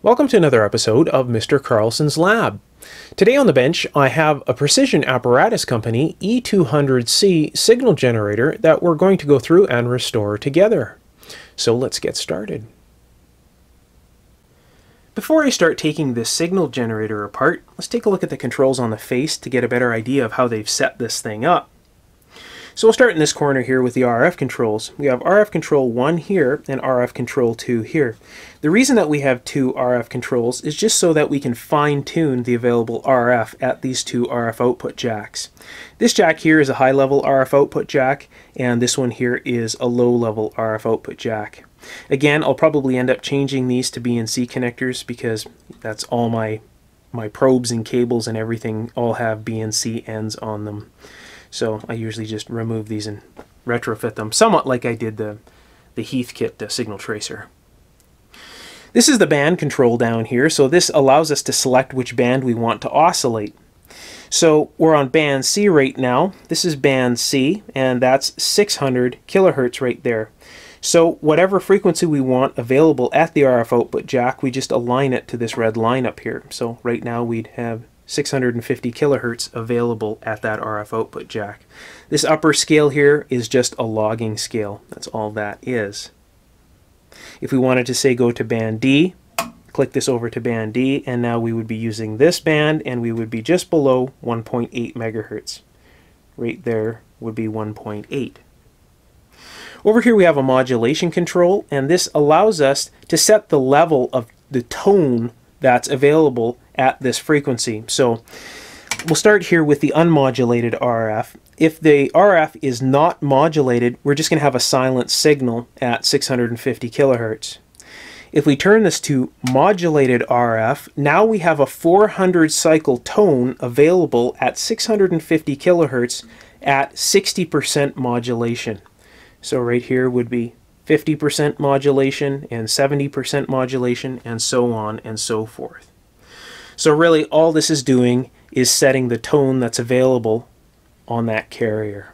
Welcome to another episode of Mr. Carlson's Lab. Today on the bench I have a Precision Apparatus Company E-200-C signal generator that we're going to go through and restore together. So let's get started. Before I start taking this signal generator apart, let's take a look at the controls on the face to get a better idea of how they've set this thing up. So we'll start in this corner here with the RF controls. We have RF control 1 here and RF control 2 here. The reason that we have two RF controls is just so that we can fine-tune the available RF at these two RF output jacks. This jack here is a high-level RF output jack, and this one here is a low-level RF output jack. Again, I'll probably end up changing these to BNC connectors because that's all my probes and cables and everything all have BNC ends on them. So I usually just remove these and retrofit them, somewhat like I did the Heathkit signal tracer. This is the band control down here, so this allows us to select which band we want to oscillate. So we're on band C right now. This is band C, and that's 600 kilohertz right there. So whatever frequency we want available at the RF output jack, we just align it to this red line up here. So right now we'd have 650 kilohertz available at that RF output jack. This upper scale here is just a logging scale. That's all that is. If we wanted to say go to band D, click this over to band D, and now we would be using this band and we would be just below 1.8 megahertz. Right there would be 1.8. Over here we have a modulation control, and this allows us to set the level of the tone that's available at this frequency. So we'll start here with the unmodulated RF. If the RF is not modulated, we're just going to have a silent signal at 650 kilohertz. If we turn this to modulated RF, now we have a 400 cycle tone available at 650 kilohertz at 60% modulation. So right here would be 50% modulation and 70% modulation, and so on and so forth. So really all this is doing is setting the tone that's available on that carrier.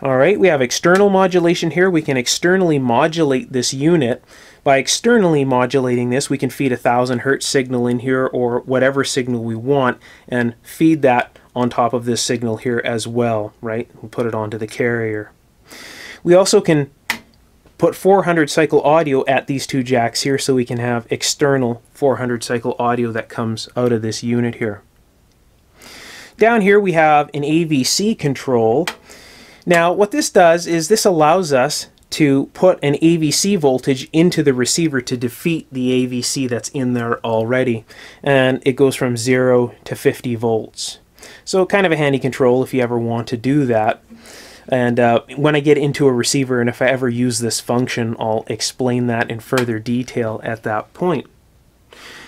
Alright, we have external modulation here. We can externally modulate this unit. By externally modulating this, we can feed a 1000 hertz signal in here, or whatever signal we want, and feed that on top of this signal here as well, right? We'll put it onto the carrier. We also can put 400 cycle audio at these two jacks here, so we can have external 400 cycle audio that comes out of this unit here. Down here we have an AVC control. Now what this does is this allows us to put an AVC voltage into the receiver to defeat the AVC that's in there already, and it goes from 0 to 50 volts. So kind of a handy control if you ever want to do that. And when I get into a receiver, and if I ever use this function, I'll explain that in further detail at that point.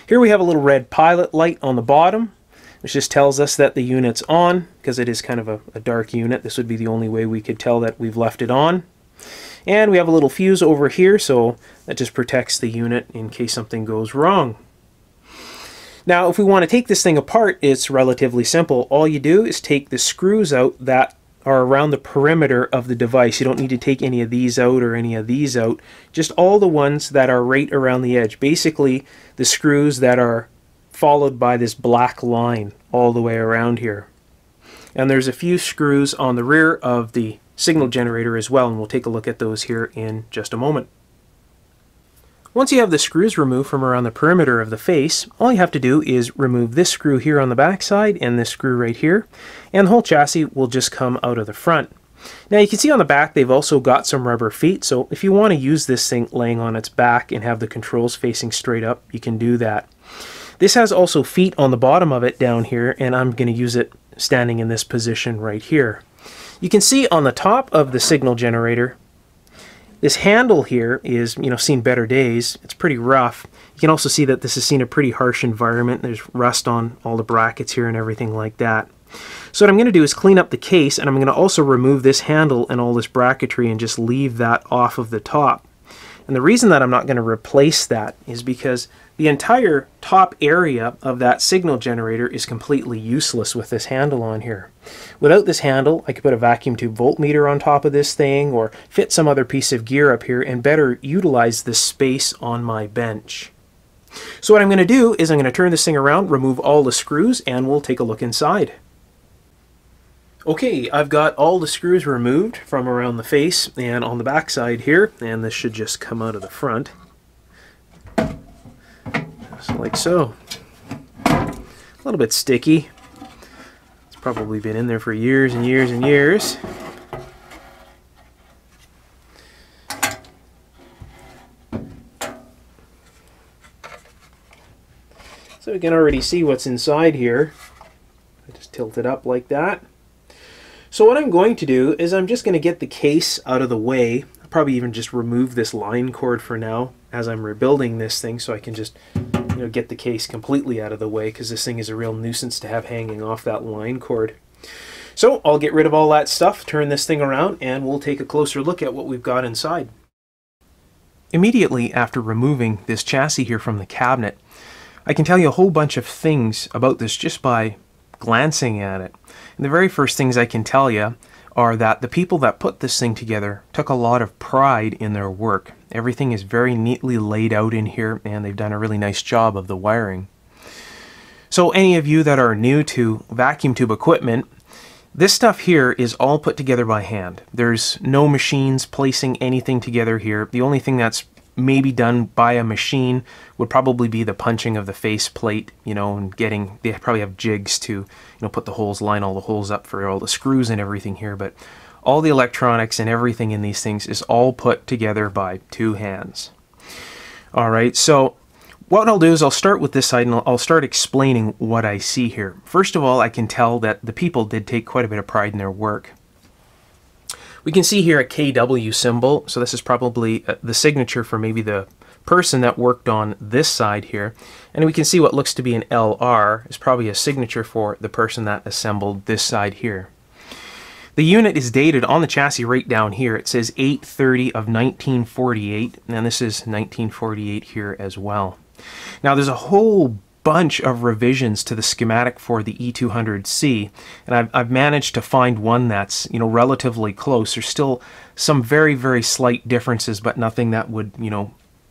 Here we have a little red pilot light on the bottom, which just tells us that the unit's on, because it is kind of a dark unit. This would be the only way we could tell that we've left it on. And we have a little fuse over here, so that just protects the unit in case something goes wrong. Now if we want to take this thing apart, it's relatively simple. All you do is take the screws out that are around the perimeter of the device. You don't need to take any of these out or any of these out, just all the ones that are right around the edge. Basically the screws that are followed by this black line all the way around here. And there's a few screws on the rear of the signal generator as well, and we'll take a look at those here in just a moment. Once you have the screws removed from around the perimeter of the face, all you have to do is remove this screw here on the back side and this screw right here, and the whole chassis will just come out of the front. Now you can see on the back they've also got some rubber feet, so if you want to use this thing laying on its back and have the controls facing straight up, you can do that. This has also feet on the bottom of it down here, and I'm going to use it standing in this position right here. You can see on the top of the signal generator, this handle here is, seen better days. It's pretty rough. You can also see that this has seen a pretty harsh environment. There's rust on all the brackets here and everything like that. So what I'm going to do is clean up the case, and I'm going to also remove this handle and all this bracketry and just leave that off of the top. And the reason that I'm not going to replace that is because the entire top area of that signal generator is completely useless with this handle on here. Without this handle, I could put a vacuum tube voltmeter on top of this thing, or fit some other piece of gear up here and better utilize the space on my bench. So what I'm going to do is I'm going to turn this thing around, remove all the screws, and we'll take a look inside. Okay, I've got all the screws removed from around the face and on the back side here, and this should just come out of the front. Just like so. A little bit sticky. It's probably been in there for years and years and years. So we can already see what's inside here. I just tilt it up like that. So what I'm going to do is I'm just going to get the case out of the way. I'll probably even just remove this line cord for now as I'm rebuilding this thing, so I can just get the case completely out of the way, because this thing is a real nuisance to have hanging off that line cord. So I'll get rid of all that stuff, turn this thing around, and we'll take a closer look at what we've got inside. Immediately after removing this chassis here from the cabinet, I can tell you a whole bunch of things about this just by glancing at it. And the very first things I can tell you are that the people that put this thing together took a lot of pride in their work. Everything is very neatly laid out in here, and they've done a really nice job of the wiring. So any of you that are new to vacuum tube equipment, this stuff here is all put together by hand. There's no machines placing anything together here. The only thing that's maybe done by a machine would probably be the punching of the face plate, and they probably have jigs to, put the holes, line all the holes up for all the screws and everything here, but all the electronics and everything in these things is all put together by two hands. Alright, so what I'll do is I'll start with this side and I'll start explaining what I see here. First of all, I can tell that the people did take quite a bit of pride in their work. We can see here a KW symbol, so this is probably the signature for maybe the person that worked on this side here. And we can see what looks to be an LR is probably a signature for the person that assembled this side here. The unit is dated on the chassis right down here. It says 8/30 of 1948, and this is 1948 here as well. Now there's a whole bunch of revisions to the schematic for the E-200-C, and I've managed to find one that's relatively close. There's still some very, very slight differences, but nothing that would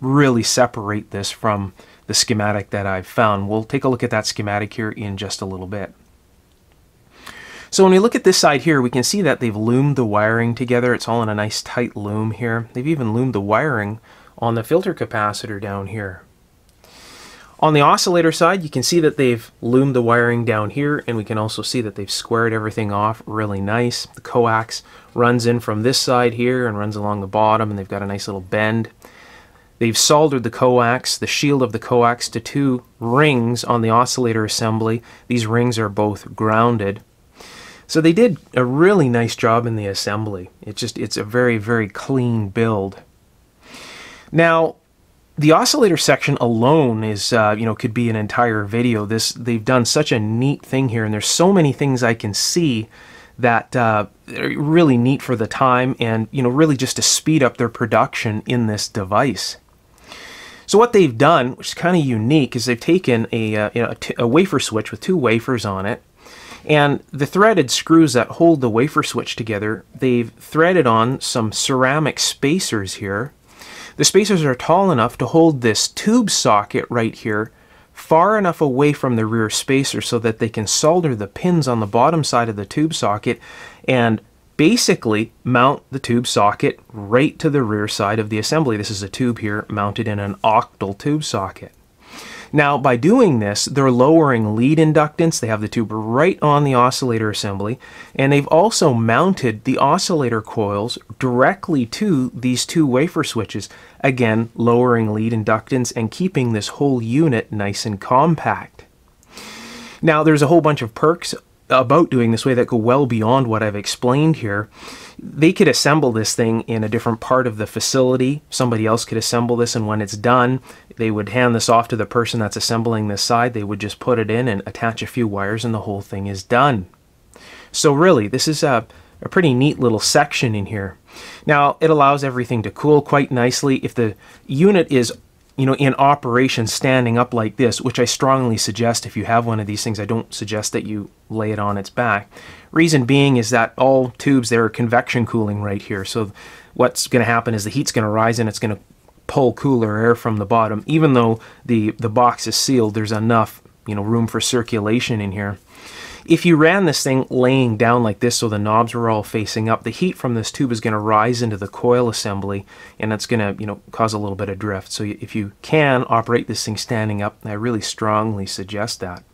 really separate this from the schematic that I've found. We'll take a look at that schematic here in just a little bit. So when we look at this side here, we can see that they've loomed the wiring together. It's all in a nice tight loom here. They've even loomed the wiring on the filter capacitor down here. On the oscillator side, you can see that they've loomed the wiring down here, and we can also see that they've squared everything off really nice. The coax runs in from this side here and runs along the bottom, and they've got a nice little bend. They've soldered the coax, the shield of the coax, to two rings on the oscillator assembly. These rings are both grounded. So they did a really nice job in the assembly. It's a very, very clean build. Now, the oscillator section alone is, could be an entire video. They've done such a neat thing here, and there's so many things I can see that are really neat for the time, and really just to speed up their production in this device. So what they've done, which is kind of unique, is they've taken a wafer switch with two wafers on it, and the threaded screws that hold the wafer switch together, they've threaded on some ceramic spacers here. The spacers are tall enough to hold this tube socket right here far enough away from the rear spacer so that they can solder the pins on the bottom side of the tube socket and basically mount the tube socket right to the rear side of the assembly. This is a tube here mounted in an octal tube socket. Now, by doing this, they're lowering lead inductance. They have the tube right on the oscillator assembly, and they've also mounted the oscillator coils directly to these two wafer switches, again, lowering lead inductance and keeping this whole unit nice and compact. Now, there's a whole bunch of perks about doing this way that go well beyond what I've explained here. They could assemble this thing in a different part of the facility. Somebody else could assemble this, and when it's done, they would hand this off to the person that's assembling this side. They would just put it in and attach a few wires, and the whole thing is done. So really, this is a pretty neat little section in here. Now, it allows everything to cool quite nicely. If the unit is in operation standing up like this, which I strongly suggest if you have one of these things, I don't suggest that you lay it on its back. Reason being is that all tubes there are convection cooling right here. So what's going to happen is the heat's going to rise and it's going to pull cooler air from the bottom. Even though the box is sealed, there's enough, you know, room for circulation in here. If you ran this thing laying down like this so the knobs were all facing up, the heat from this tube is going to rise into the coil assembly, and it's going to, you know, cause a little bit of drift. So if you can operate this thing standing up, I really strongly suggest that.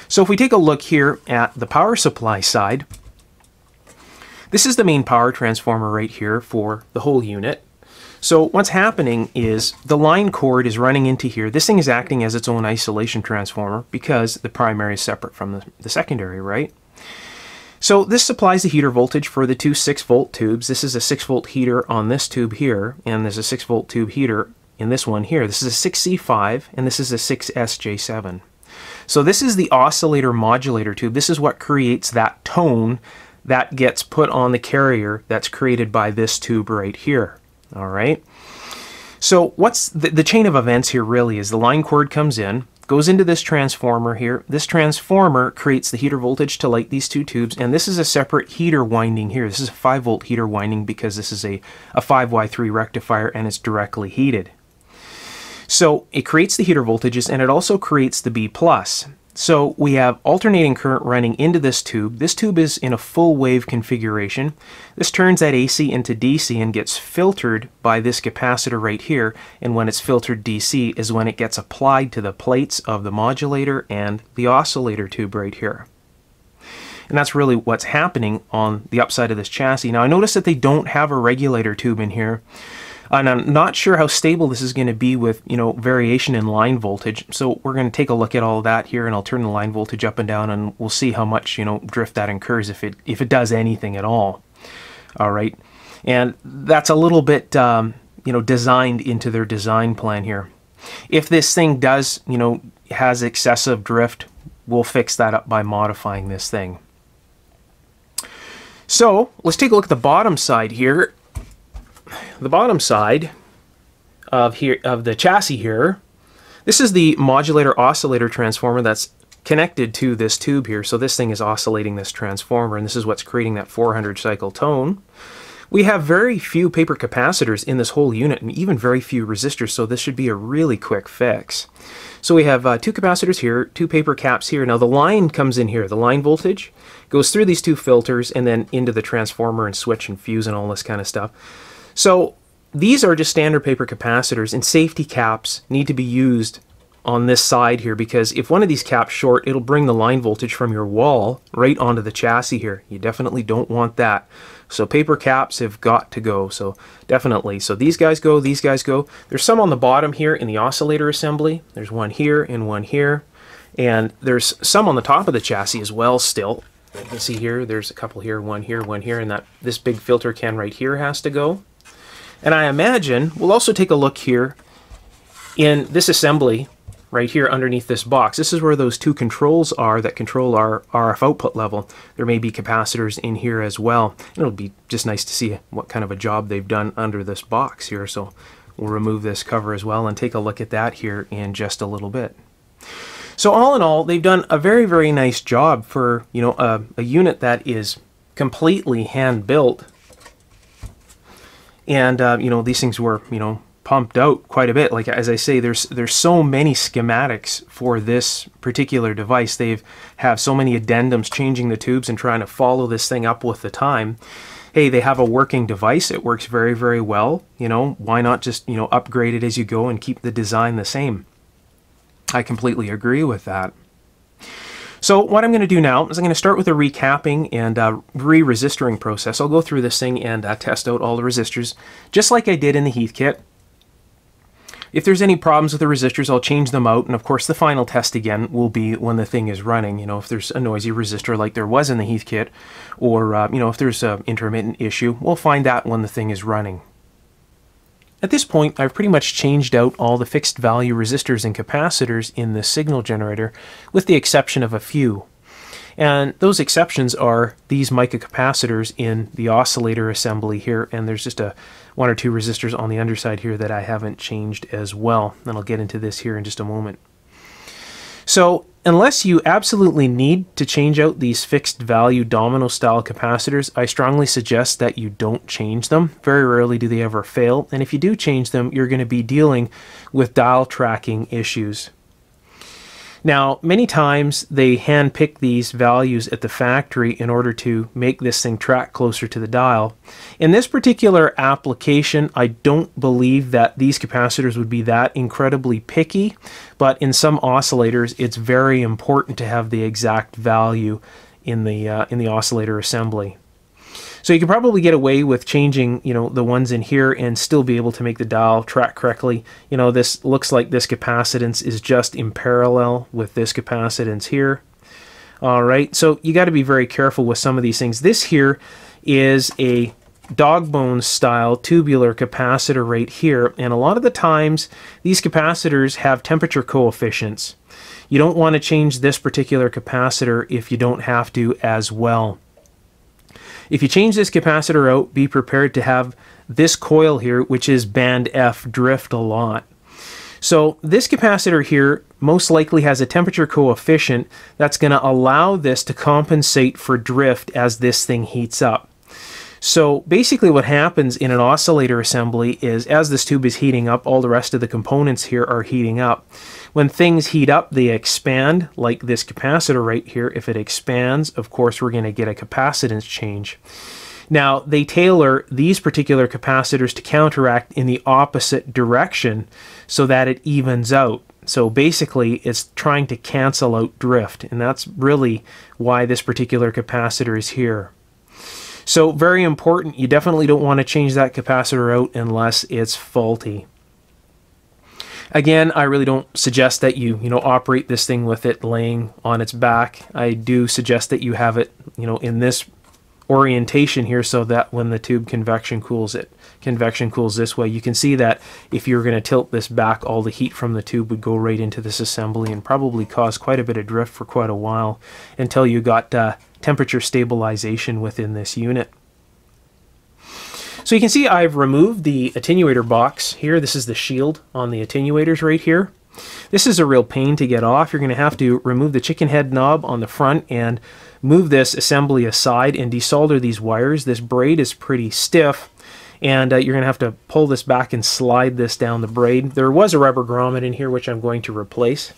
So if we take a look here at the power supply side, this is the main power transformer right here for the whole unit. So what's happening is the line cord is running into here. This thing is acting as its own isolation transformer because the primary is separate from the secondary, right? So this supplies the heater voltage for the two 6-volt tubes. This is a 6-volt heater on this tube here, and there's a 6-volt tube heater in this one here. This is a 6C5, and this is a 6SJ7. So this is the oscillator modulator tube. This is what creates that tone that gets put on the carrier that's created by this tube right here. All right. So what's the chain of events here really is the line cord comes in, goes into this transformer here. This transformer creates the heater voltage to light these two tubes, and this is a separate heater winding here. This is a 5-volt heater winding because this is a 5Y3 rectifier and it's directly heated. So it creates the heater voltages, and it also creates the B+. So we have alternating current running into this tube. This tube is in a full wave configuration. This turns that AC into DC and gets filtered by this capacitor right here. And when it's filtered DC is when it gets applied to the plates of the modulator and the oscillator tube right here. And that's really what's happening on the upside of this chassis. Now I notice that they don't have a regulator tube in here. And I'm not sure how stable this is going to be with, you know, variation in line voltage. So we're going to take a look at all of that here, and I'll turn the line voltage up and down, and we'll see how much, you know, drift that incurs if it does anything at all. All right, and that's a little bit, you know, designed into their design plan here. If this thing does, you know, has excessive drift, we'll fix that up by modifying this thing. So let's take a look at the bottom side here. The bottom side of the chassis here, this is the modulator oscillator transformer that's connected to this tube here. So this thing is oscillating this transformer, and this is what's creating that 400 cycle tone. We have very few paper capacitors in this whole unit, and even very few resistors, so this should be a really quick fix. So we have two capacitors here, two paper caps here. Now the line comes in here. The line voltage goes through these two filters and then into the transformer and switch and fuse and all this kind of stuff. So these are just standard paper capacitors, and safety caps need to be used on this side here, because if one of these caps short, it'll bring the line voltage from your wall right onto the chassis here. You definitely don't want that. So paper caps have got to go, so definitely. So these guys go, these guys go. There's some on the bottom here in the oscillator assembly. There's one here and one here. And there's some on the top of the chassis as well still. You can see here, there's a couple here, one here, and this big filter can right here has to go. And I imagine we'll also take a look here in this assembly right here underneath this box. This is where those two controls are that control our RF output level. There may be capacitors in here as well. It'll be just nice to see what kind of a job they've done under this box here. So we'll remove this cover as well and take a look at that here in just a little bit. So all in all, they've done a very, very nice job for, you know, a unit that is completely hand-built. And, you know, these things were, you know, pumped out quite a bit. Like, as I say, there's so many schematics for this particular device. They have so many addendums changing the tubes and trying to follow this thing up with the time. Hey, they have a working device. It works very, very well. You know, why not just, you know, upgrade it as you go and keep the design the same? I completely agree with that. So what I'm going to do now is I'm going to start with a recapping and re-resistoring process. I'll go through this thing and test out all the resistors, just like I did in the Heath kit. If there's any problems with the resistors, I'll change them out, and of course the final test again will be when the thing is running. You know, if there's a noisy resistor like there was in the Heath kit, or you know, if there's an intermittent issue, we'll find that when the thing is running. At this point, I've pretty much changed out all the fixed value resistors and capacitors in the signal generator, with the exception of a few. And those exceptions are these mica capacitors in the oscillator assembly here, and there's just one or two resistors on the underside here that I haven't changed as well. And I'll get into this here in just a moment. So unless you absolutely need to change out these fixed value domino style capacitors, I strongly suggest that you don't change them. Very rarely do they ever fail, and if you do change them, you're going to be dealing with dial tracking issues. Now, many times they hand-pick these values at the factory in order to make this thing track closer to the dial. In this particular application, I don't believe that these capacitors would be that incredibly picky, but in some oscillators, it's very important to have the exact value in the oscillator assembly. So you can probably get away with changing, the ones in here and still be able to make the dial track correctly. This looks like this capacitance is just in parallel with this capacitance here. All right, so you got to be very careful with some of these things. This here is a dog bone style tubular capacitor right here, and a lot of the times these capacitors have temperature coefficients. You don't want to change this particular capacitor if you don't have to as well. If you change this capacitor out, be prepared to have this coil here, which is band F, drift a lot. So this capacitor here most likely has a temperature coefficient that's going to allow this to compensate for drift as this thing heats up. So basically what happens in an oscillator assembly is as this tube is heating up, all the rest of the components here are heating up. When things heat up, they expand, like this capacitor right here. If it expands, of course, we're going to get a capacitance change. Now, they tailor these particular capacitors to counteract in the opposite direction so that it evens out. So basically, it's trying to cancel out drift, and that's really why this particular capacitor is here. So very important, you definitely don't want to change that capacitor out unless it's faulty. Again, I really don't suggest that you operate this thing with it laying on its back. I do suggest that you have it in this orientation here so that when the tube convection cools this way. You can see that if you're going to tilt this back, all the heat from the tube would go right into this assembly and probably cause quite a bit of drift for quite a while until you got temperature stabilization within this unit. So you can see I've removed the attenuator box here. This is the shield on the attenuators right here. This is a real pain to get off. You're going to have to remove the chicken head knob on the front and move this assembly aside and desolder these wires. This braid is pretty stiff, and you're going to have to pull this back and slide this down the braid. There was a rubber grommet in here which I'm going to replace.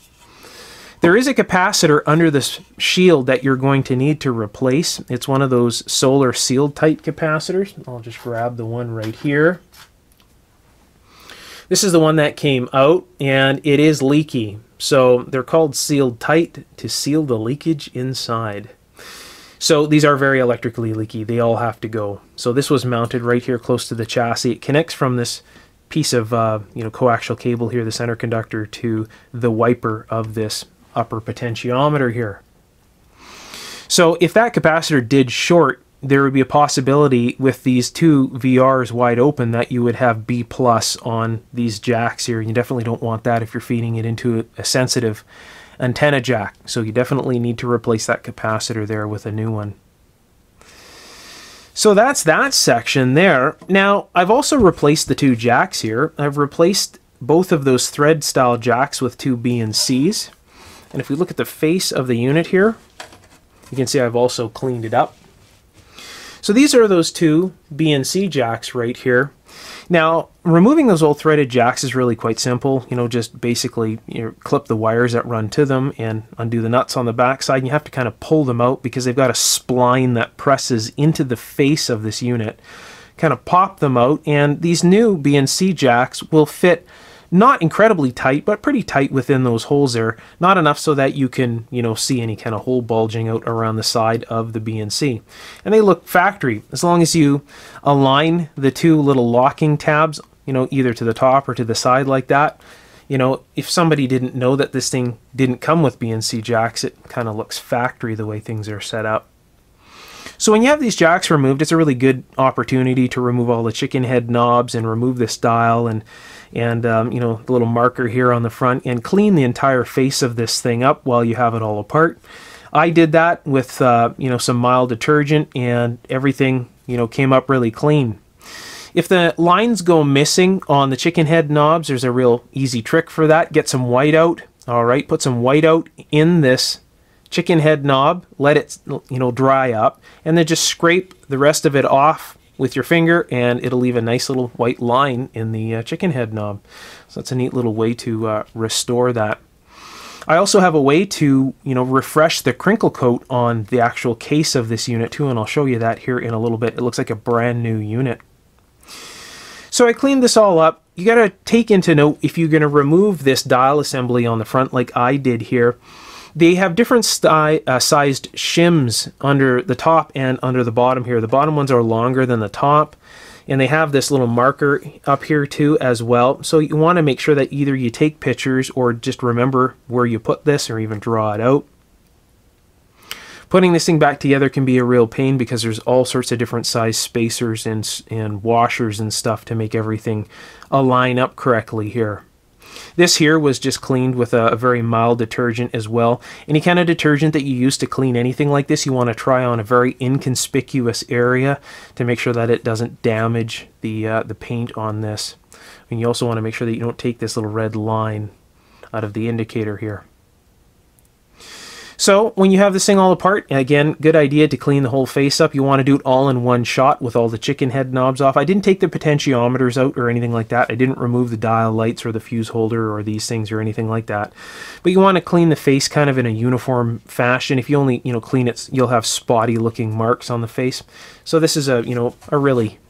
There is a capacitor under this shield that you're going to need to replace. It's one of those solar sealed tight capacitors. I'll just grab the one right here. This is the one that came out, and it is leaky. So they're called sealed tight to seal the leakage inside. So these are very electrically leaky. They all have to go. So this was mounted right here close to the chassis. It connects from this piece of coaxial cable here, the center conductor, to the wiper of this upper potentiometer here. So if that capacitor did short, there would be a possibility with these two VRs wide open that you would have B+ on these jacks here. You definitely don't want that if you're feeding it into a sensitive antenna jack. So you definitely need to replace that capacitor there with a new one. So that's that section there. Now, I've also replaced the two jacks here. I've replaced both of those thread style jacks with two B&Cs. And if we look at the face of the unit here, you can see I've also cleaned it up. So these are those two B&C jacks right here. Now, removing those old threaded jacks is really quite simple. Just basically clip the wires that run to them and undo the nuts on the back side. And you have to kind of pull them out because they've got a spline that presses into the face of this unit. Kind of pop them out, and these new B&C jacks will fit not incredibly tight, but pretty tight within those holes there. Not enough so that you can, see any kind of hole bulging out around the side of the B&C. And they look factory. As long as you align the two little locking tabs, either to the top or to the side like that, if somebody didn't know that this thing didn't come with B&C jacks, it kind of looks factory the way things are set up. So when you have these jacks removed, it's a really good opportunity to remove all the chicken head knobs and remove this dial and the little marker here on the front, and clean the entire face of this thing up while you have it all apart. I did that with some mild detergent, and everything came up really clean. If the lines go missing on the chicken head knobs, there's a real easy trick for that. Get some white out All right, put some whiteout in this chicken head knob, let it, dry up, and then just scrape the rest of it off with your finger, and it'll leave a nice little white line in the chicken head knob. So that's a neat little way to restore that. I also have a way to, refresh the crinkle coat on the actual case of this unit too, and I'll show you that here in a little bit. It looks like a brand new unit. So I cleaned this all up. You got to take into note, if you're going to remove this dial assembly on the front like I did here, they have different sized shims under the top and under the bottom here. The bottom ones are longer than the top, and they have this little marker up here too as well. So you want to make sure that either you take pictures or just remember where you put this, or even draw it out. Putting this thing back together can be a real pain because there's all sorts of different size spacers and washers and stuff to make everything align up correctly here. This here was just cleaned with a very mild detergent as well. Any kind of detergent that you use to clean anything like this, you want to try on a very inconspicuous area to make sure that it doesn't damage the paint on this. And you also want to make sure that you don't take this little red line out of the indicator here. So when you have this thing all apart, again, good idea to clean the whole face up. You want to do it all in one shot with all the chicken head knobs off. I didn't take the potentiometers out or anything like that. I didn't remove the dial lights or the fuse holder or these things or anything like that. But you want to clean the face kind of in a uniform fashion. If you only, clean it, you'll have spotty looking marks on the face. So this is a really,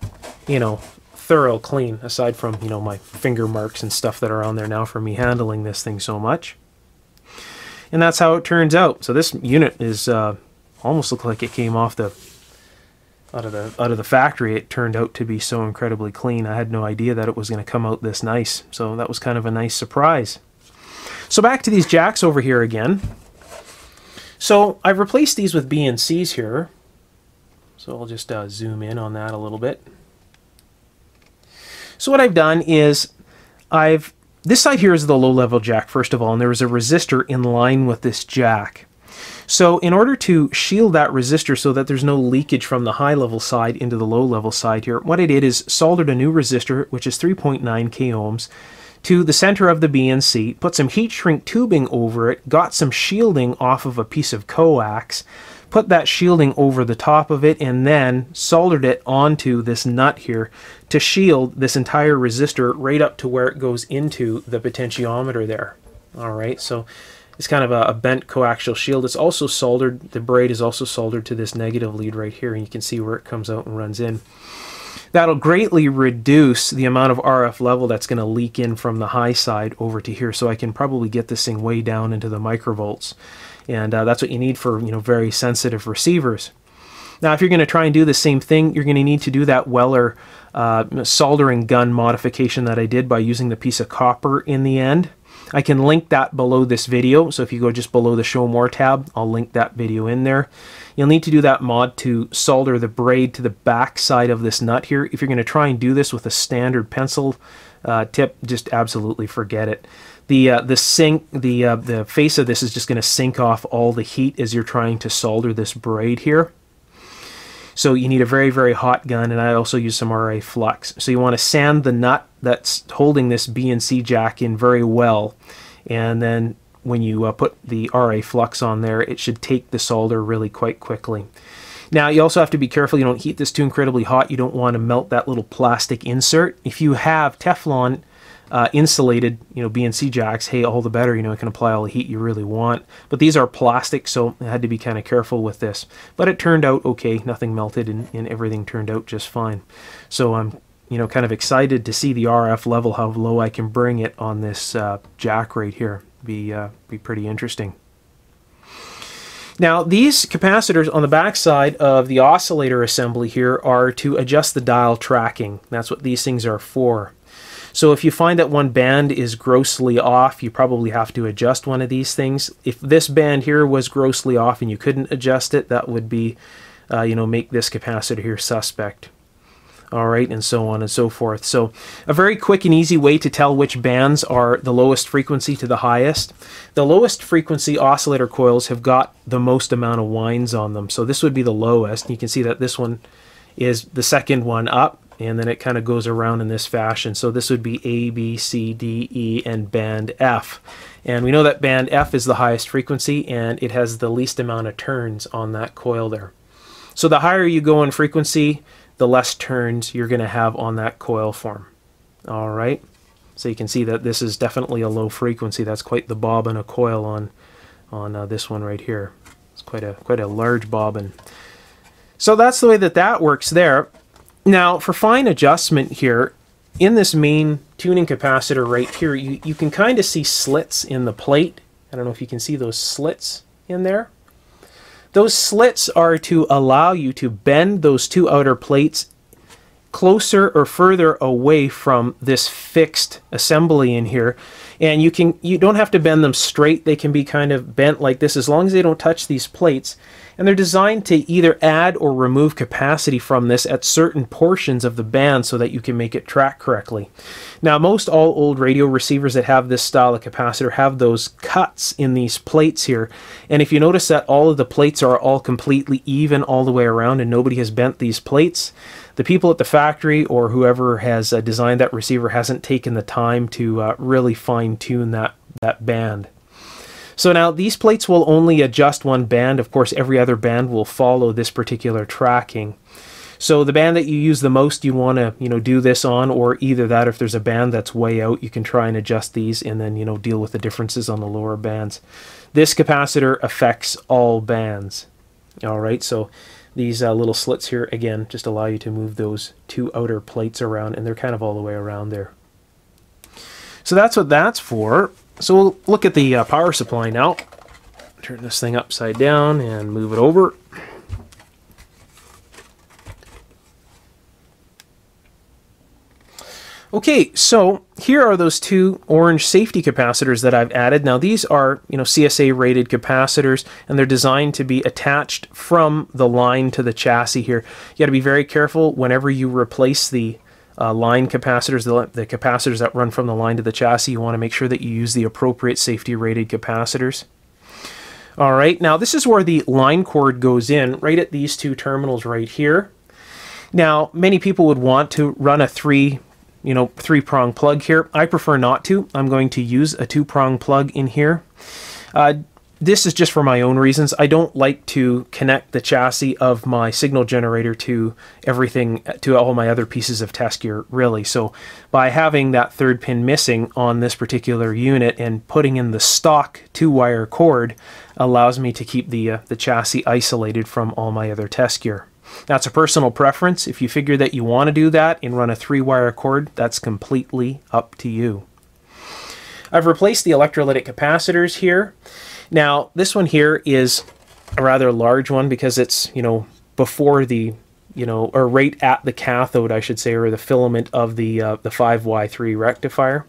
thorough clean, aside from, my finger marks and stuff that are on there now for me handling this thing so much. And that's how it turns out. So this unit is almost looked like it came off out of the factory. It turned out to be so incredibly clean. I had no idea that it was going to come out this nice. So that was kind of a nice surprise. So back to these jacks over here again. So I've replaced these with BNCs here. So I'll just zoom in on that a little bit. So what I've done is this side here is the low-level jack, first of all, and there is a resistor in line with this jack. So in order to shield that resistor so that there's no leakage from the high-level side into the low-level side here, what I did is soldered a new resistor, which is 3.9 k ohms, to the center of the BNC, put some heat shrink tubing over it, got some shielding off of a piece of coax, put that shielding over the top of it, and then soldered it onto this nut here to shield this entire resistor right up to where it goes into the potentiometer there. All right, so it's kind of a bent coaxial shield. It's also soldered, the braid is also soldered to this negative lead right here, and you can see where it comes out and runs in. That'll greatly reduce the amount of RF level that's going to leak in from the high side over to here, so I can probably get this thing way down into the microvolts. And that's what you need for very sensitive receivers. Now if you're going to try and do the same thing, you're going to need to do that Weller soldering gun modification that I did by using the piece of copper in the end. I can link that below this video, so if you go just below the Show More tab, I'll link that video in there. You'll need to do that mod to solder the braid to the back side of this nut here. If you're going to try and do this with a standard pencil tip, just absolutely forget it. The face of this is just going to sink off all the heat as you're trying to solder this braid here. So you need a very, very hot gun, and I also use some RA flux. So you want to sand the nut that's holding this BNC jack in very well, and then when you put the RA flux on there, it should take the solder really quite quickly. Now you also have to be careful you don't heat this too incredibly hot. You don't want to melt that little plastic insert. If you have Teflon insulated BNC jacks, hey, all the better, you can apply all the heat you really want. But these are plastic, so I had to be kind of careful with this. But it turned out okay, nothing melted, and everything turned out just fine. So I'm kind of excited to see the RF level, how low I can bring it on this jack right here. Be pretty interesting. Now these capacitors on the back side of the oscillator assembly here are to adjust the dial tracking. That's what these things are for. So if you find that one band is grossly off, you probably have to adjust one of these things. If this band here was grossly off and you couldn't adjust it, that would be, make this capacitor here suspect. All right, and so on and so forth. So a very quick and easy way to tell which bands are the lowest frequency to the highest. The lowest frequency oscillator coils have got the most amount of winds on them. So this would be the lowest. You can see that this one is the second one up, and then it kind of goes around in this fashion. So this would be A, B, C, D, E, and band F. And we know that band F is the highest frequency, and it has the least amount of turns on that coil there. So the higher you go in frequency, the less turns you're going to have on that coil form. All right. So you can see that this is definitely a low frequency. That's quite the bobbin of coil on this one right here. It's quite a large bobbin. So that's the way that works there. Now for fine adjustment here, in this main tuning capacitor right here, you can kind of see slits in the plate. I don't know if you can see those slits in there. Those slits are to allow you to bend those two outer plates closer or further away from this fixed assembly in here. And you don't have to bend them straight. They can be kind of bent like this as long as they don't touch these plates. And they're designed to either add or remove capacity from this at certain portions of the band so that you can make it track correctly. Now, most all old radio receivers that have this style of capacitor have those cuts in these plates here. And if you notice that all of the plates are all completely even all the way around and nobody has bent these plates, the people at the factory or whoever has designed that receiver hasn't taken the time to really fine-tune that band. So now these plates will only adjust one band. Of course, every other band will follow this particular tracking. So the band that you use the most, you want to do this on, or either that, if there's a band that's way out, you can try and adjust these and then deal with the differences on the lower bands. This capacitor affects all bands. All right, so these little slits here, again, just allow you to move those two outer plates around, and they're kind of all the way around there. So that's what that's for. So we'll look at the power supply now. Turn this thing upside down and move it over. Okay, so here are those two orange safety capacitors that I've added. Now these are, CSA rated capacitors, and they're designed to be attached from the line to the chassis here. You got to be very careful whenever you replace the line capacitors, the capacitors that run from the line to the chassis. You want to make sure that you use the appropriate safety rated capacitors. All right, now this is where the line cord goes in, right at these two terminals right here. Now many people would want to run a three-prong plug here. I prefer not to. I'm going to use a two-prong plug in here. This is just for my own reasons. I don't like to connect the chassis of my signal generator to everything, to all my other pieces of test gear, really. So by having that third pin missing on this particular unit and putting in the stock 2-wire cord allows me to keep the chassis isolated from all my other test gear. That's a personal preference. If you figure that you want to do that and run a 3-wire cord, that's completely up to you. I've replaced the electrolytic capacitors here. Now, this one here is a rather large one because it's, before the, or right at the cathode, I should say, or the filament of the 5Y3 rectifier.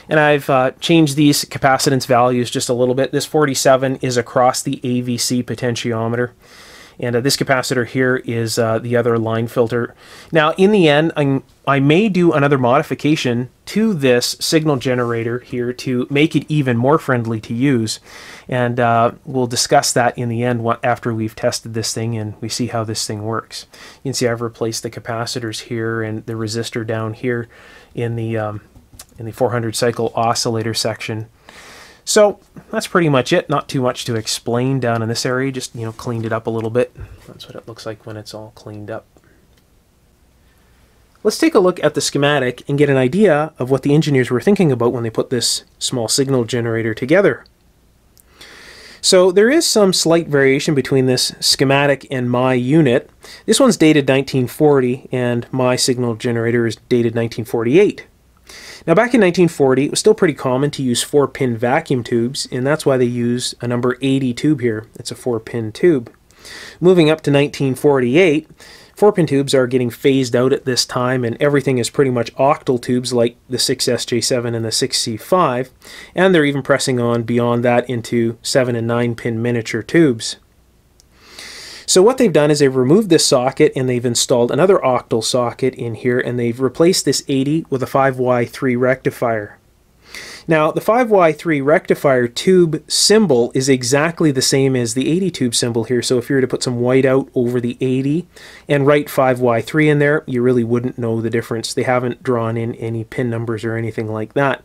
And I've changed these capacitance values just a little bit. This 47 is across the AVC potentiometer. And this capacitor here is the other line filter. Now, in the end, I may do another modification to this signal generator here to make it even more friendly to use. And we'll discuss that in the end after we've tested this thing and we see how this thing works. You can see I've replaced the capacitors here and the resistor down here in the 400 cycle oscillator section. So that's pretty much it. Not too much to explain down in this area. Just, cleaned it up a little bit. That's what it looks like when it's all cleaned up. Let's take a look at the schematic and get an idea of what the engineers were thinking about when they put this small signal generator together. So there is some slight variation between this schematic and my unit. This one's dated 1940 and my signal generator is dated 1948. Now back in 1940, it was still pretty common to use 4-pin vacuum tubes, and that's why they use a number 80 tube here. It's a 4-pin tube. Moving up to 1948, 4-pin tubes are getting phased out at this time, and everything is pretty much octal tubes like the 6SJ7 and the 6C5, and they're even pressing on beyond that into 7- and 9-pin miniature tubes. So what they've done is they've removed this socket and they've installed another octal socket in here, and they've replaced this 80 with a 5Y3 rectifier. Now, the 5Y3 rectifier tube symbol is exactly the same as the 80 tube symbol here, so if you were to put some white out over the 80 and write 5Y3 in there, you really wouldn't know the difference. They haven't drawn in any pin numbers or anything like that.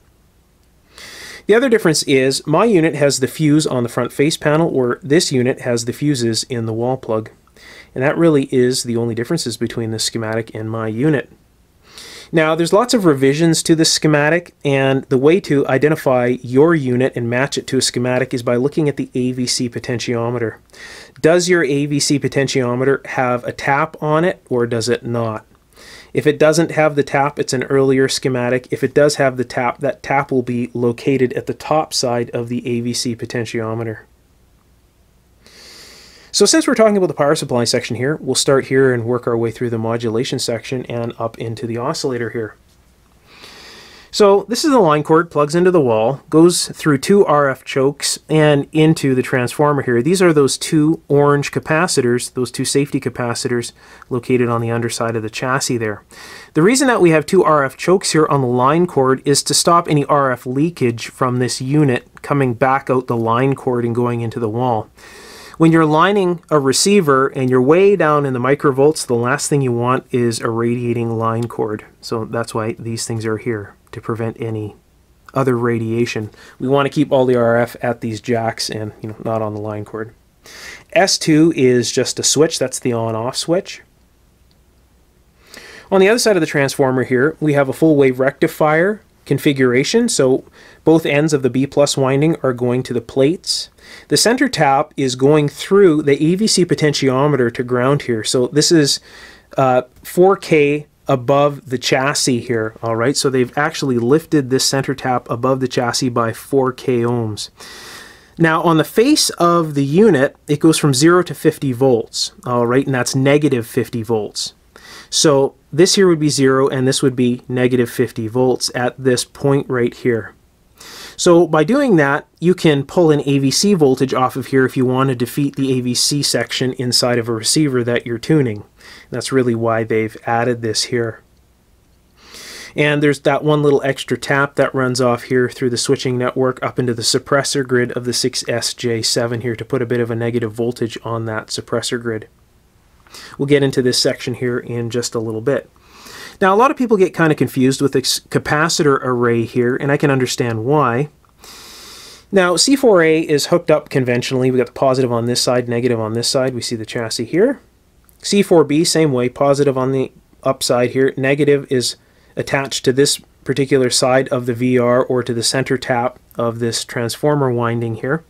The other difference is my unit has the fuse on the front face panel, or this unit has the fuses in the wall plug. And that really is the only differences between the schematic and my unit. Now, there's lots of revisions to the schematic, and the way to identify your unit and match it to a schematic is by looking at the AVC potentiometer. Does your AVC potentiometer have a tap on it, or does it not? If it doesn't have the tap, it's an earlier schematic. If it does have the tap, that tap will be located at the top side of the AVC potentiometer. So since we're talking about the power supply section here, we'll start here and work our way through the modulation section and up into the oscillator here. So this is the line cord, plugs into the wall, goes through two RF chokes and into the transformer here. These are those two orange capacitors, those two safety capacitors located on the underside of the chassis there. The reason that we have two RF chokes here on the line cord is to stop any RF leakage from this unit coming back out the line cord and going into the wall. When you're lining a receiver and you're way down in the microvolts, the last thing you want is a radiating line cord. So that's why these things are here, to prevent any other radiation. We want to keep all the RF at these jacks and not on the line cord. S2 is just a switch, that's the on-off switch. On the other side of the transformer here, we have a full wave rectifier configuration, so both ends of the B+ winding are going to the plates. The center tap is going through the AVC potentiometer to ground here, so this is 4K above the chassis here, alright, so they've actually lifted this center tap above the chassis by 4K ohms. Now on the face of the unit, it goes from 0 to 50 volts, alright, and that's negative 50 volts. So this here would be 0 and this would be negative 50 volts at this point right here. So by doing that, you can pull an AVC voltage off of here if you want to defeat the AVC section inside of a receiver that you're tuning. That's really why they've added this here. And there's that one little extra tap that runs off here through the switching network up into the suppressor grid of the 6SJ7 here to put a bit of a negative voltage on that suppressor grid. We'll get into this section here in just a little bit. Now, a lot of people get kind of confused with this capacitor array here, and I can understand why. Now, C4A is hooked up conventionally. We got the positive on this side, negative on this side. We see the chassis here. C4B, same way, positive on the upside here. Negative is attached to this particular side of the VR or to the center tap of this transformer winding here.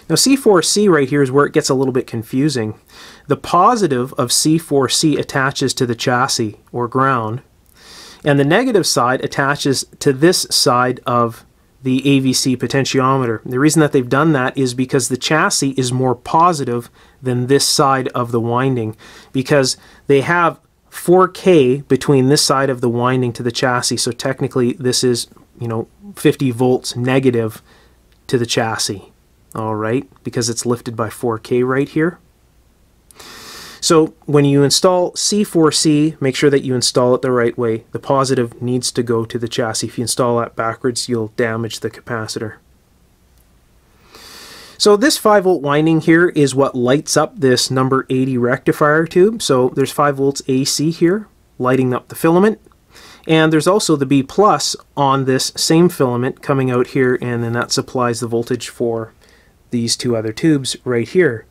Now C4C right here is where it gets a little bit confusing. The positive of C4C attaches to the chassis or ground, and the negative side attaches to this side of the AVC potentiometer. The reason that they've done that is because the chassis is more positive than this side of the winding, because they have 4K between this side of the winding to the chassis, so technically this is 50 volts negative to the chassis. Alright, because it's lifted by 4K right here. So when you install C4C, make sure that you install it the right way. The positive needs to go to the chassis. If you install that backwards, you'll damage the capacitor. So this 5 volt winding here is what lights up this number 80 rectifier tube. So there's 5 volts AC here, lighting up the filament. And there's also the B+ on this same filament coming out here, and then that supplies the voltage for these two other tubes right here.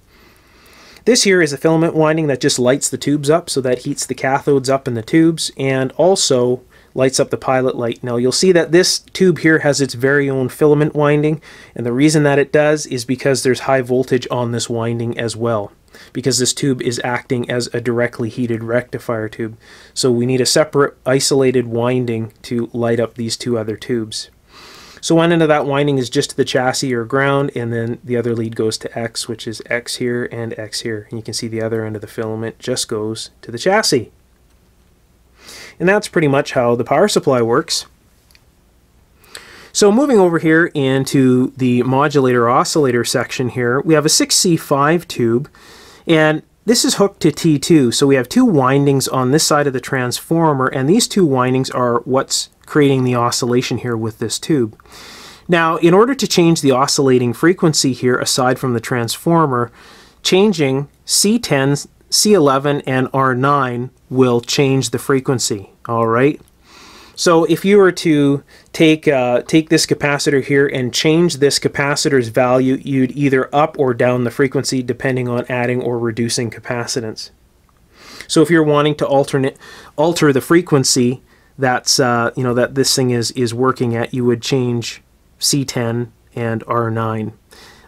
This here is a filament winding that just lights the tubes up, so that heats the cathodes up in the tubes and also lights up the pilot light. Now you'll see that this tube here has its very own filament winding, and the reason that it does is because there's high voltage on this winding as well, because this tube is acting as a directly heated rectifier tube. So we need a separate isolated winding to light up these two other tubes. So one end of that winding is just to the chassis or ground, and then the other lead goes to X, which is X here and X here. And you can see the other end of the filament just goes to the chassis. And that's pretty much how the power supply works. So moving over here into the modulator oscillator section here, we have a 6C5 tube, and this is hooked to T2. So we have two windings on this side of the transformer, and these two windings are what's creating the oscillation here with this tube. Now, in order to change the oscillating frequency here, aside from the transformer, changing C10, C11, and R9 will change the frequency, all right? So if you were to take this capacitor here and change this capacitor's value, you'd either up or down the frequency depending on adding or reducing capacitance. So if you're wanting to alter the frequency that's that this thing is working at, you would change C10 and R9.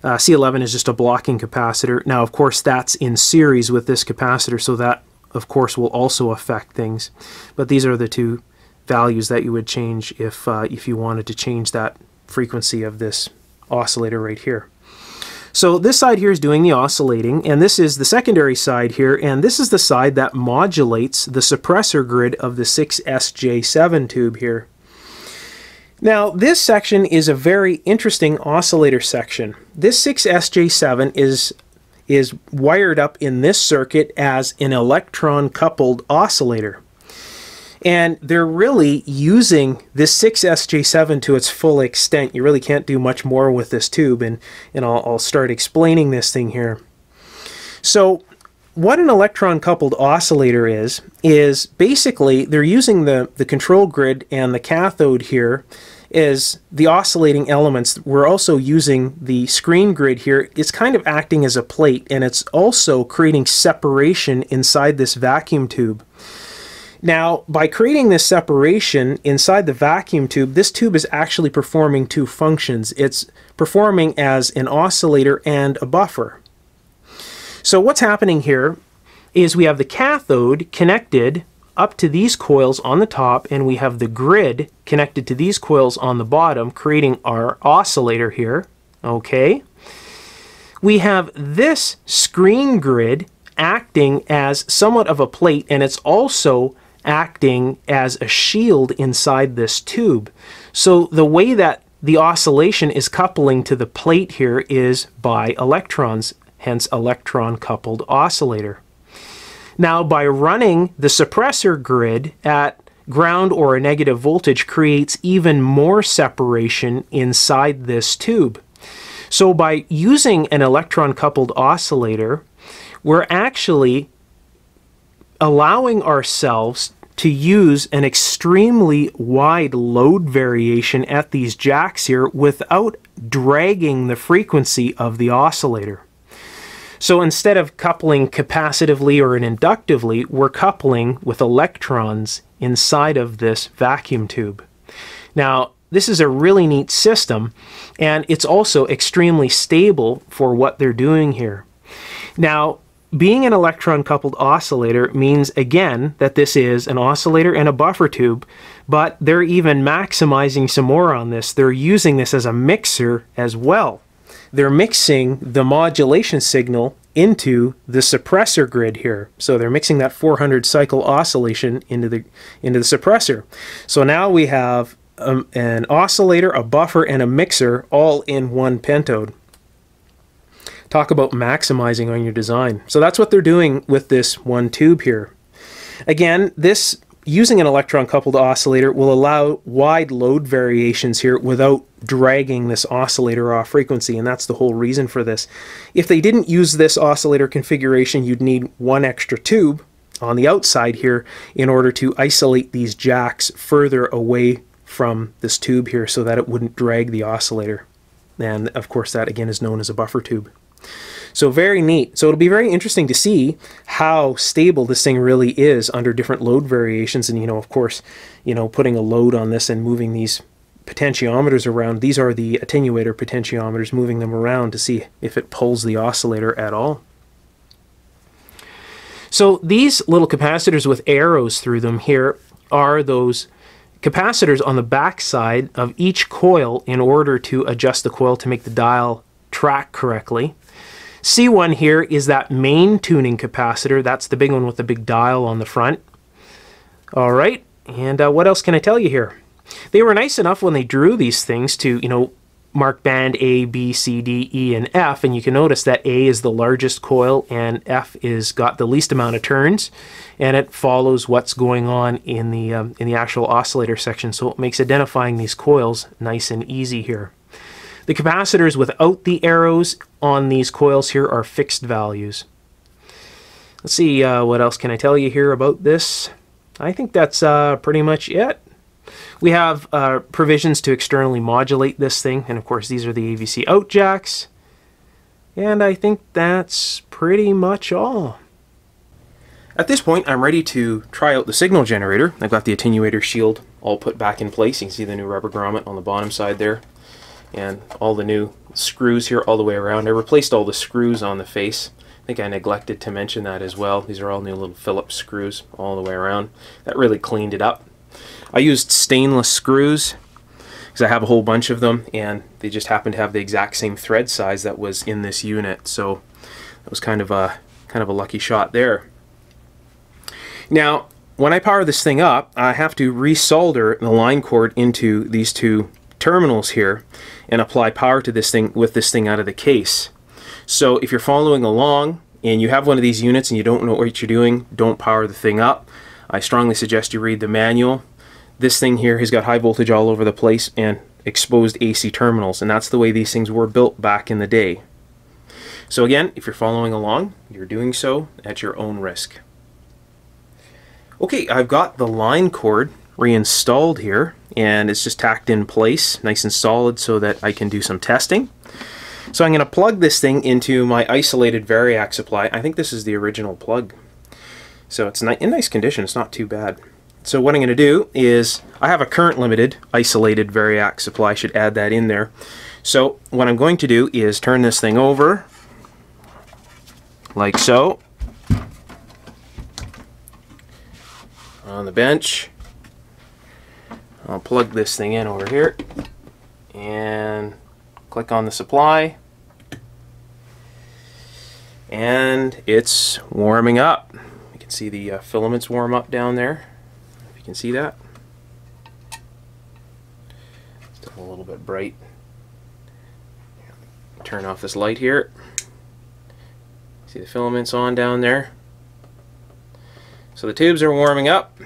C11 is just a blocking capacitor. Now, of course, that's in series with this capacitor, so that, of course, will also affect things. But these are the two values that you would change if you wanted to change that frequency of this oscillator right here. So this side here is doing the oscillating, and this is the secondary side here, and this is the side that modulates the suppressor grid of the 6SJ7 tube here. Now, this section is a very interesting oscillator section. This 6SJ7 is wired up in this circuit as an electron-coupled oscillator. And they're really using this 6SJ7 to its full extent. You really can't do much more with this tube, and I'll start explaining this thing here. So what an electron-coupled oscillator is basically they're using the control grid and the cathode here is the oscillating elements. We're also using the screen grid here. It's kind of acting as a plate, and it's also creating separation inside this vacuum tube. Now, by creating this separation inside the vacuum tube, this tube is actually performing two functions. It's performing as an oscillator and a buffer. So what's happening here is we have the cathode connected up to these coils on the top, and we have the grid connected to these coils on the bottom, creating our oscillator here. Okay. We have this screen grid acting as somewhat of a plate, and it's also acting as a shield inside this tube. So the way that the oscillation is coupling to the plate here is by electrons, hence electron-coupled oscillator. Now, by running the suppressor grid at ground or a negative voltage creates even more separation inside this tube. So by using an electron-coupled oscillator, we're actually allowing ourselves to use an extremely wide load variation at these jacks here without dragging the frequency of the oscillator. So instead of coupling capacitively or inductively, we're coupling with electrons inside of this vacuum tube. Now, this is a really neat system, and it's also extremely stable for what they're doing here. Now, being an electron-coupled oscillator means, again, that this is an oscillator and a buffer tube, but they're even maximizing some more on this. They're using this as a mixer as well. They're mixing the modulation signal into the suppressor grid here. So they're mixing that 400 cycle oscillation into the suppressor. So now we have an oscillator, a buffer, and a mixer all in one pentode. Talk about maximizing on your design. So that's what they're doing with this one tube here. Again, this using an electron-coupled oscillator will allow wide load variations here without dragging this oscillator off frequency, and that's the whole reason for this. If they didn't use this oscillator configuration, you'd need one extra tube on the outside here in order to isolate these jacks further away from this tube here so that it wouldn't drag the oscillator. And of course that again is known as a buffer tube. So very neat. So it'll be very interesting to see how stable this thing really is under different load variations. And of course, putting a load on this and moving these potentiometers around. These are the attenuator potentiometers, moving them around to see if it pulls the oscillator at all. So these little capacitors with arrows through them here are those capacitors on the back side of each coil in order to adjust the coil to make the dial track correctly. C1 here is that main tuning capacitor. That's the big one with the big dial on the front. All right, and what else can I tell you here? They were nice enough when they drew these things to, mark band A, B, C, D, E, and F, and you can notice that A is the largest coil and F is got the least amount of turns, and it follows what's going on in the actual oscillator section, so it makes identifying these coils nice and easy here. The capacitors without the arrows on these coils here are fixed values. Let's see, what else can I tell you here about this? I think that's pretty much it. We have provisions to externally modulate this thing, and of course these are the AVC out jacks. And I think that's pretty much all. At this point, I'm ready to try out the signal generator. I've got the attenuator shield all put back in place. You can see the new rubber grommet on the bottom side there, and all the new screws here all the way around. I replaced all the screws on the face. I think I neglected to mention that as well. These are all new little Phillips screws all the way around. That really cleaned it up. I used stainless screws because I have a whole bunch of them, and they just happen to have the exact same thread size that was in this unit. So that was kind of a lucky shot there. Now, when I power this thing up, I have to resolder the line cord into these two terminals here and apply power to this thing with this thing out of the case. So if you're following along and you have one of these units and you don't know what you're doing, don't power the thing up. I strongly suggest you read the manual. This thing here has got high voltage all over the place and exposed AC terminals, and that's the way these things were built back in the day. So again, if you're following along, you're doing so at your own risk. Okay, I've got the line cord reinstalled here, and it's just tacked in place nice and solid so that I can do some testing. So I'm going to plug this thing into my isolated variac supply. I think this is the original plug. So it's in nice condition, it's not too bad. So what I'm going to do is, I have a current limited isolated variac supply, I should add that in there. So what I'm going to do is turn this thing over, like so, on the bench. I'll plug this thing in over here and click on the supply, and it's warming up. You can see the filaments warm up down there, if you can see that. Still a little bit bright. Turn off this light here. See the filaments on down there. So the tubes are warming up.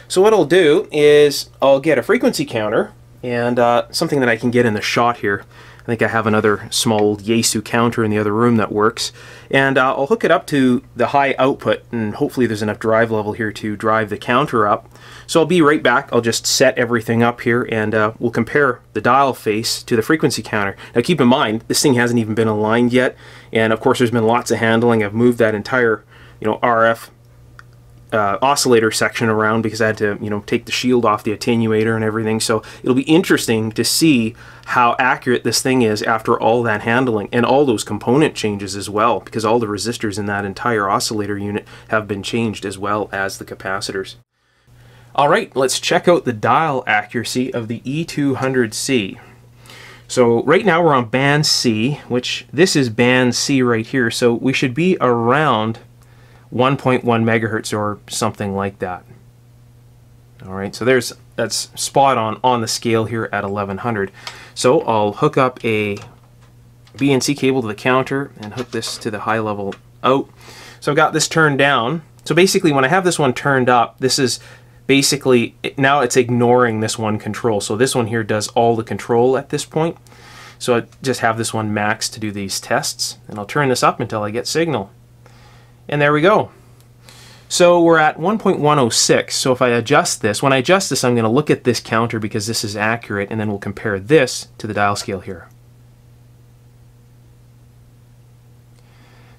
So what I'll do is I'll get a frequency counter and something that I can get in the shot here. I think I have another small old Yaesu counter in the other room that works. And I'll hook it up to the high output, and hopefully there's enough drive level here to drive the counter up. So I'll be right back. I'll just set everything up here, and we'll compare the dial face to the frequency counter. Now keep in mind, this thing hasn't even been aligned yet, and of course there's been lots of handling. I've moved that entire RF oscillator section around because I had to take the shield off the attenuator and everything. So it'll be interesting to see how accurate this thing is after all that handling and all those component changes as well, because all the resistors in that entire oscillator unit have been changed as well as the capacitors. Alright, let's check out the dial accuracy of the E-200-C. So right now we're on band C, which this is band C right here, so we should be around 1.1 megahertz or something like that. Alright, so that's spot on the scale here at 1100. So I'll hook up a BNC cable to the counter and hook this to the high level out. So I've got this turned down. So basically when I have this one turned up, this is basically, now it's ignoring this one control. So this one here does all the control at this point. So I just have this one maxed to do these tests, and I'll turn this up until I get signal. And there we go. So we're at 1.106. So if I adjust this, when I adjust this, I'm going to look at this counter because this is accurate, and then we'll compare this to the dial scale here.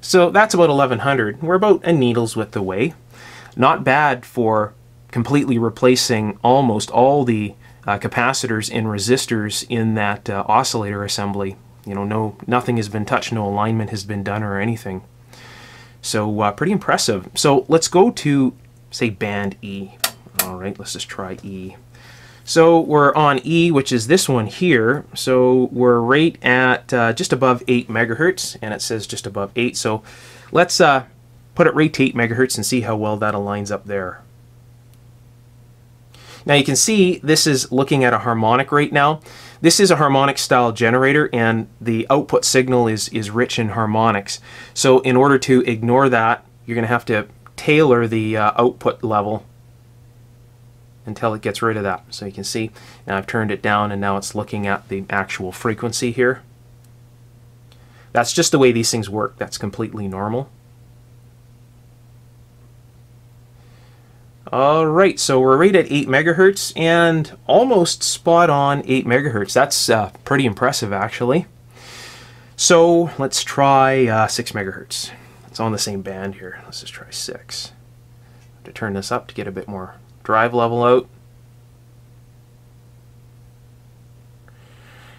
So that's about 1100. We're about a needle's width away. Not bad for completely replacing almost all the capacitors and resistors in that oscillator assembly. Nothing has been touched, no alignment has been done or anything. So pretty impressive. So let's go to, say, band E. Alright, let's just try E. So we're on E, which is this one here. So we're right at just above 8 megahertz, and it says just above 8. So let's put it right to 8 megahertz and see how well that aligns up there. Now you can see this is looking at a harmonic right now. This is a harmonic style generator, and the output signal is rich in harmonics. So in order to ignore that, you're going to have to tailor the output level until it gets rid of that. So you can see now I've turned it down and now it's looking at the actual frequency here. That's just the way these things work. That's completely normal. Alright, so we're right at 8 megahertz and almost spot on 8 megahertz. That's pretty impressive actually. So let's try 6 megahertz. It's on the same band here. Let's just try 6. I have to turn this up to get a bit more drive level out.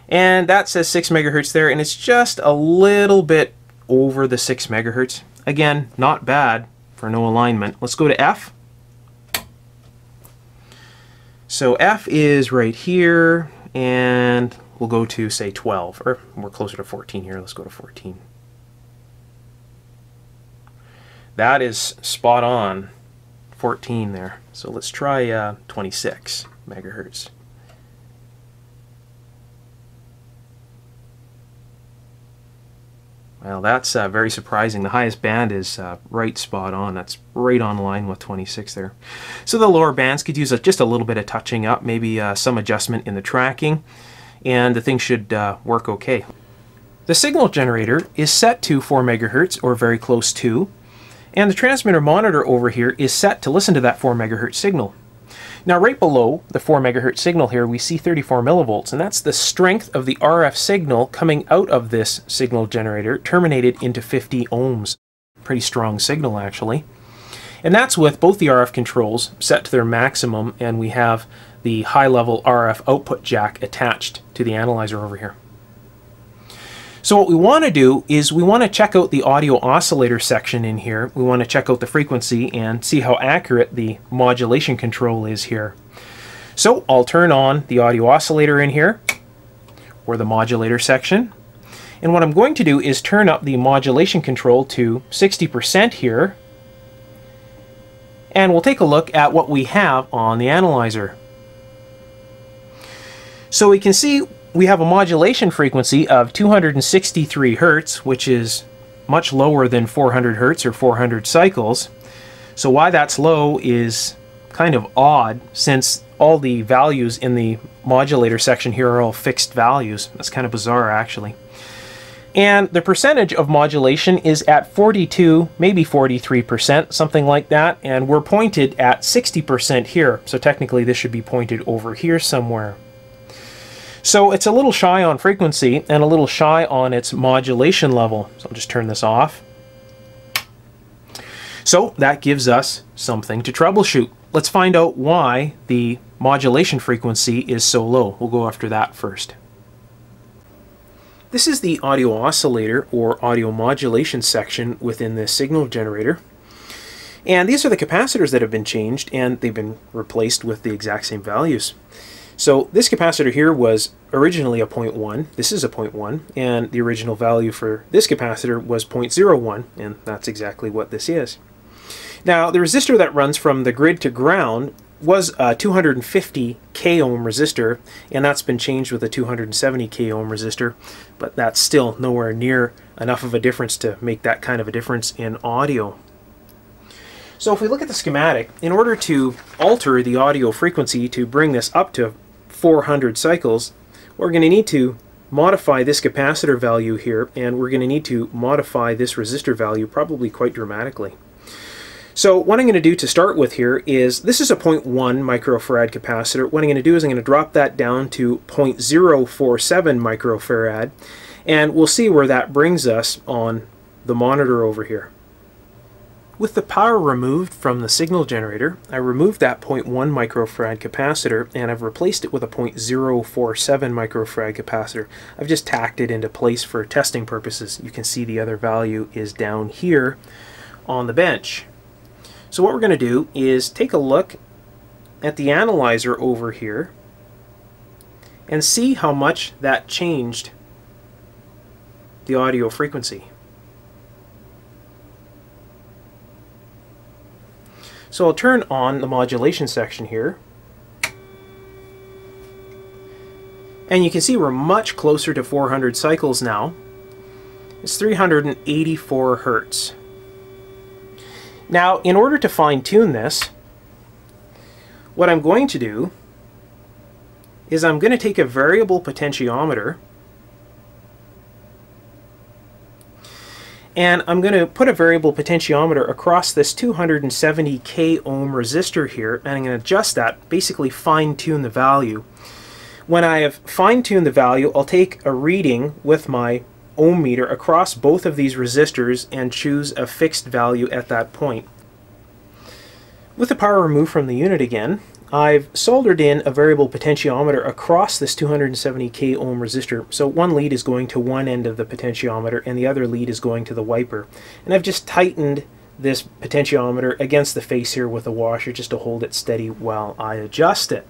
And that says 6 megahertz there, and it's just a little bit over the 6 megahertz. Again, not bad for no alignment. Let's go to F. So F is right here, and we'll go to, say, 12, or we're closer to 14 here. Let's go to 14. That is spot on, 14 there. So let's try 26 megahertz. Well, that's very surprising. The highest band is right spot on. That's right on line with 26 there. So the lower bands could use just a little bit of touching up, maybe some adjustment in the tracking, and the thing should work okay. The signal generator is set to 4 megahertz or very close to, and the transmitter monitor over here is set to listen to that 4 megahertz signal. Now right below the 4 megahertz signal here we see 34 millivolts, and that's the strength of the RF signal coming out of this signal generator terminated into 50 ohms. Pretty strong signal actually. And that's with both the RF controls set to their maximum, and we have the high level RF output jack attached to the analyzer over here. So what we want to do is we want to check out the audio oscillator section in here. We want to check out the frequency and see how accurate the modulation control is here. So I'll turn on the audio oscillator in here, or the modulator section. And what I'm going to do is turn up the modulation control to 60% here. And we'll take a look at what we have on the analyzer. So we can see we have a modulation frequency of 263 hertz, which is much lower than 400 hertz or 400 cycles. So why that's low is kind of odd, since all the values in the modulator section here are all fixed values. That's kind of bizarre actually. And the percentage of modulation is at 42, maybe 43%, something like that, and we're pointed at 60% here. So technically this should be pointed over here somewhere. So it's a little shy on frequency and a little shy on its modulation level. So I'll just turn this off. So that gives us something to troubleshoot. Let's find out why the modulation frequency is so low. We'll go after that first. This is the audio oscillator or audio modulation section within the signal generator. And these are the capacitors that have been changed, and they've been replaced with the exact same values. So this capacitor here was originally a 0.1, this is a 0.1, and the original value for this capacitor was 0.01, and that's exactly what this is. Now the resistor that runs from the grid to ground was a 250 k ohm resistor, and that's been changed with a 270 k ohm resistor, but that's still nowhere near enough of a difference to make that kind of a difference in audio. So if we look at the schematic, in order to alter the audio frequency to bring this up to 400 cycles, we're going to need to modify this capacitor value here, and we're going to need to modify this resistor value probably quite dramatically. So what I'm going to do to start with here is, this is a 0.1 microfarad capacitor. What I'm going to do is I'm going to drop that down to 0.047 microfarad, and we'll see where that brings us on the monitor over here. With the power removed from the signal generator, I removed that 0.1 microfarad capacitor and I've replaced it with a 0.047 microfarad capacitor. I've just tacked it into place for testing purposes. You can see the other value is down here on the bench. So what we're going to do is take a look at the analyzer over here and see how much that changed the audio frequency. So I'll turn on the modulation section here, and you can see we're much closer to 400 cycles now. It's 384 hertz. Now in order to fine-tune this, what I'm going to do is I'm going to take a variable potentiometer and I'm going to put a variable potentiometer across this 270 k ohm resistor here, and I'm going to adjust that, basically fine-tune the value. When I have fine-tuned the value, I'll take a reading with my ohm meter across both of these resistors and choose a fixed value at that point. With the power removed from the unit again, I've soldered in a variable potentiometer across this 270 k ohm resistor. So one lead is going to one end of the potentiometer and the other lead is going to the wiper. And I've just tightened this potentiometer against the face here with a washer just to hold it steady while I adjust it.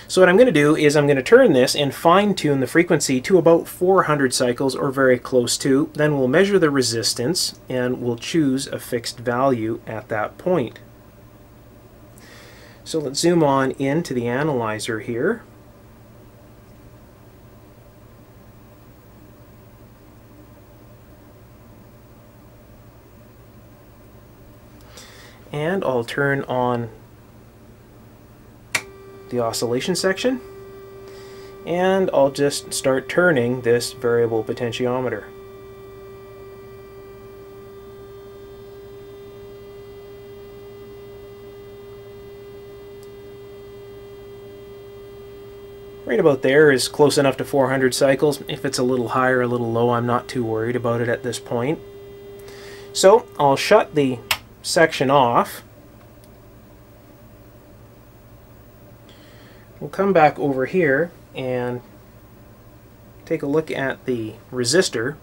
So what I'm going to do is I'm going to turn this and fine-tune the frequency to about 400 cycles or very close to. Then we'll measure the resistance and we'll choose a fixed value at that point. So let's zoom on into the analyzer here. And I'll turn on the oscillation section, and I'll just start turning this variable potentiometer. Right about there is close enough to 400 cycles. If it's a little higher, a little low, I'm not too worried about it at this point. So I'll shut the section off. We'll come back over here and take a look at the resistor.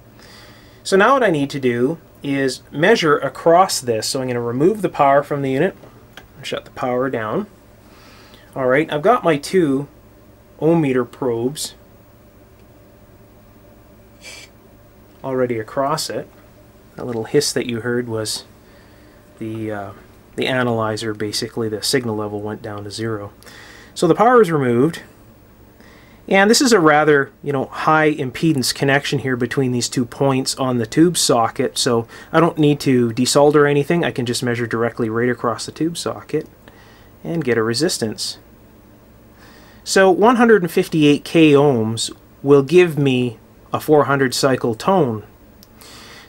So now what I need to do is measure across this. So I'm going to remove the power from the unit and shut the power down. Alright, I've got my two ohm meter probes already across it. That little hiss that you heard was the analyzer. Basically the signal level went down to 0. So the power is removed, and this is a rather high impedance connection here between these 2 points on the tube socket, so I don't need to desolder anything. I can just measure directly right across the tube socket and get a resistance. So 158 k ohms will give me a 400 cycle tone.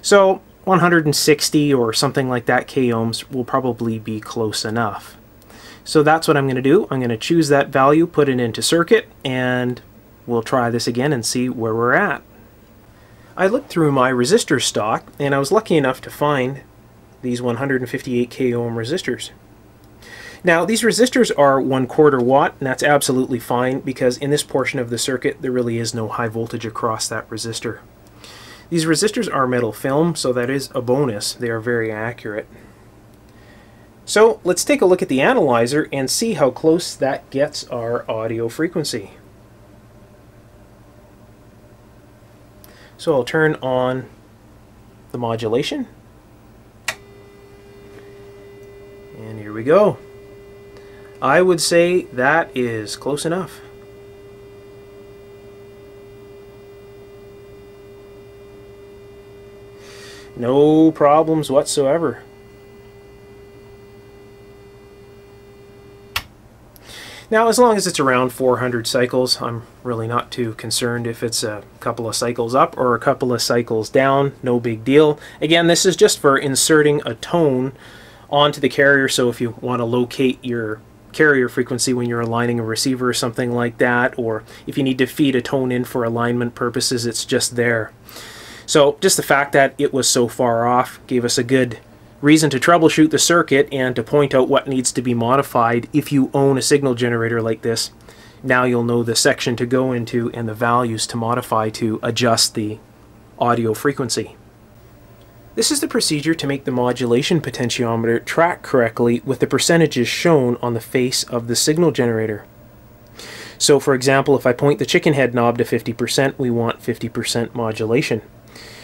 So 160 or something like that k ohms will probably be close enough. So that's what I'm going to do. I'm going to choose that value, put it into circuit, and we'll try this again and see where we're at. I looked through my resistor stock and I was lucky enough to find these 158 k ohm resistors. Now these resistors are 1/4 watt, and that's absolutely fine because in this portion of the circuit there really is no high voltage across that resistor. These resistors are metal film, so that is a bonus. They are very accurate. So let's take a look at the analyzer and see how close that gets our audio frequency. So I'll turn on the modulation. And here we go. I would say that is close enough. No problems whatsoever. Now, as long as it's around 400 cycles, I'm really not too concerned if it's a couple of cycles up or a couple of cycles down. No big deal. Again, this is just for inserting a tone onto the carrier, so if you want to locate your carrier frequency when you're aligning a receiver or something like that, or if you need to feed a tone in for alignment purposes, it's just there. So just the fact that it was so far off gave us a good reason to troubleshoot the circuit and to point out what needs to be modified. If you own a signal generator like this, now you'll know the section to go into and the values to modify to adjust the audio frequency. This is the procedure to make the modulation potentiometer track correctly with the percentages shown on the face of the signal generator. So for example, if I point the chicken head knob to 50%, we want 50% modulation.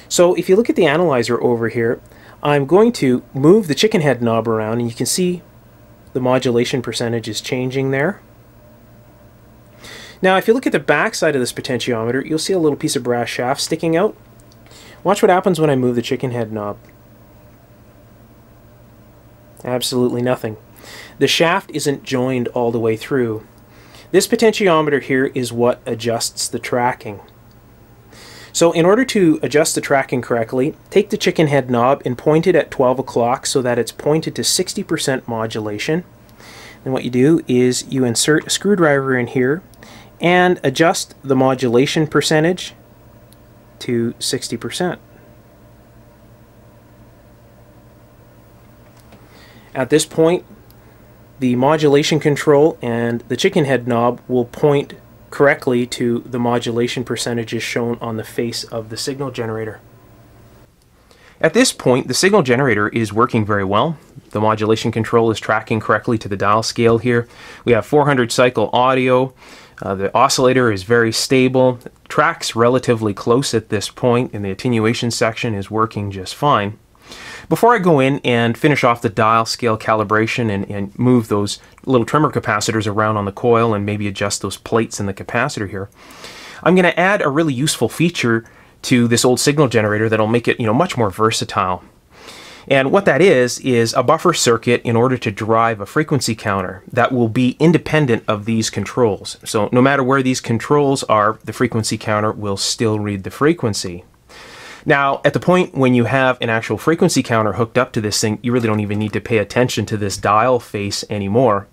So if you look at the analyzer over here, I'm going to move the chicken head knob around and you can see the modulation percentage is changing there. Now if you look at the back side of this potentiometer, you'll see a little piece of brass shaft sticking out. Watch what happens when I move the chicken head knob. Absolutely nothing. the shaft isn't joined all the way through. This potentiometer here is what adjusts the tracking. So in order to adjust the tracking correctly, take the chicken head knob and point it at 12 o'clock so that it's pointed to 60% modulation. And what you do is you insert a screwdriver in here and adjust the modulation percentage to 60%. At this point, the modulation control and the chicken head knob will point correctly to the modulation percentages shown on the face of the signal generator. At this point, the signal generator is working very well. The modulation control is tracking correctly to the dial scale here. We have 400 cycle audio. The oscillator is very stable. Tracks relatively close at this point, and the attenuation section is working just fine. Before I go in and finish off the dial scale calibration and move those little trimmer capacitors around on the coil and maybe adjust those plates in the capacitor here, I'm going to add a really useful feature to this old signal generator that'll make it, much more versatile. And what that is a buffer circuit in order to drive a frequency counter that will be independent of these controls. So no matter where these controls are, the frequency counter will still read the frequency. Now, at the point when you have an actual frequency counter hooked up to this thing, you really don't even need to pay attention to this dial face anymore.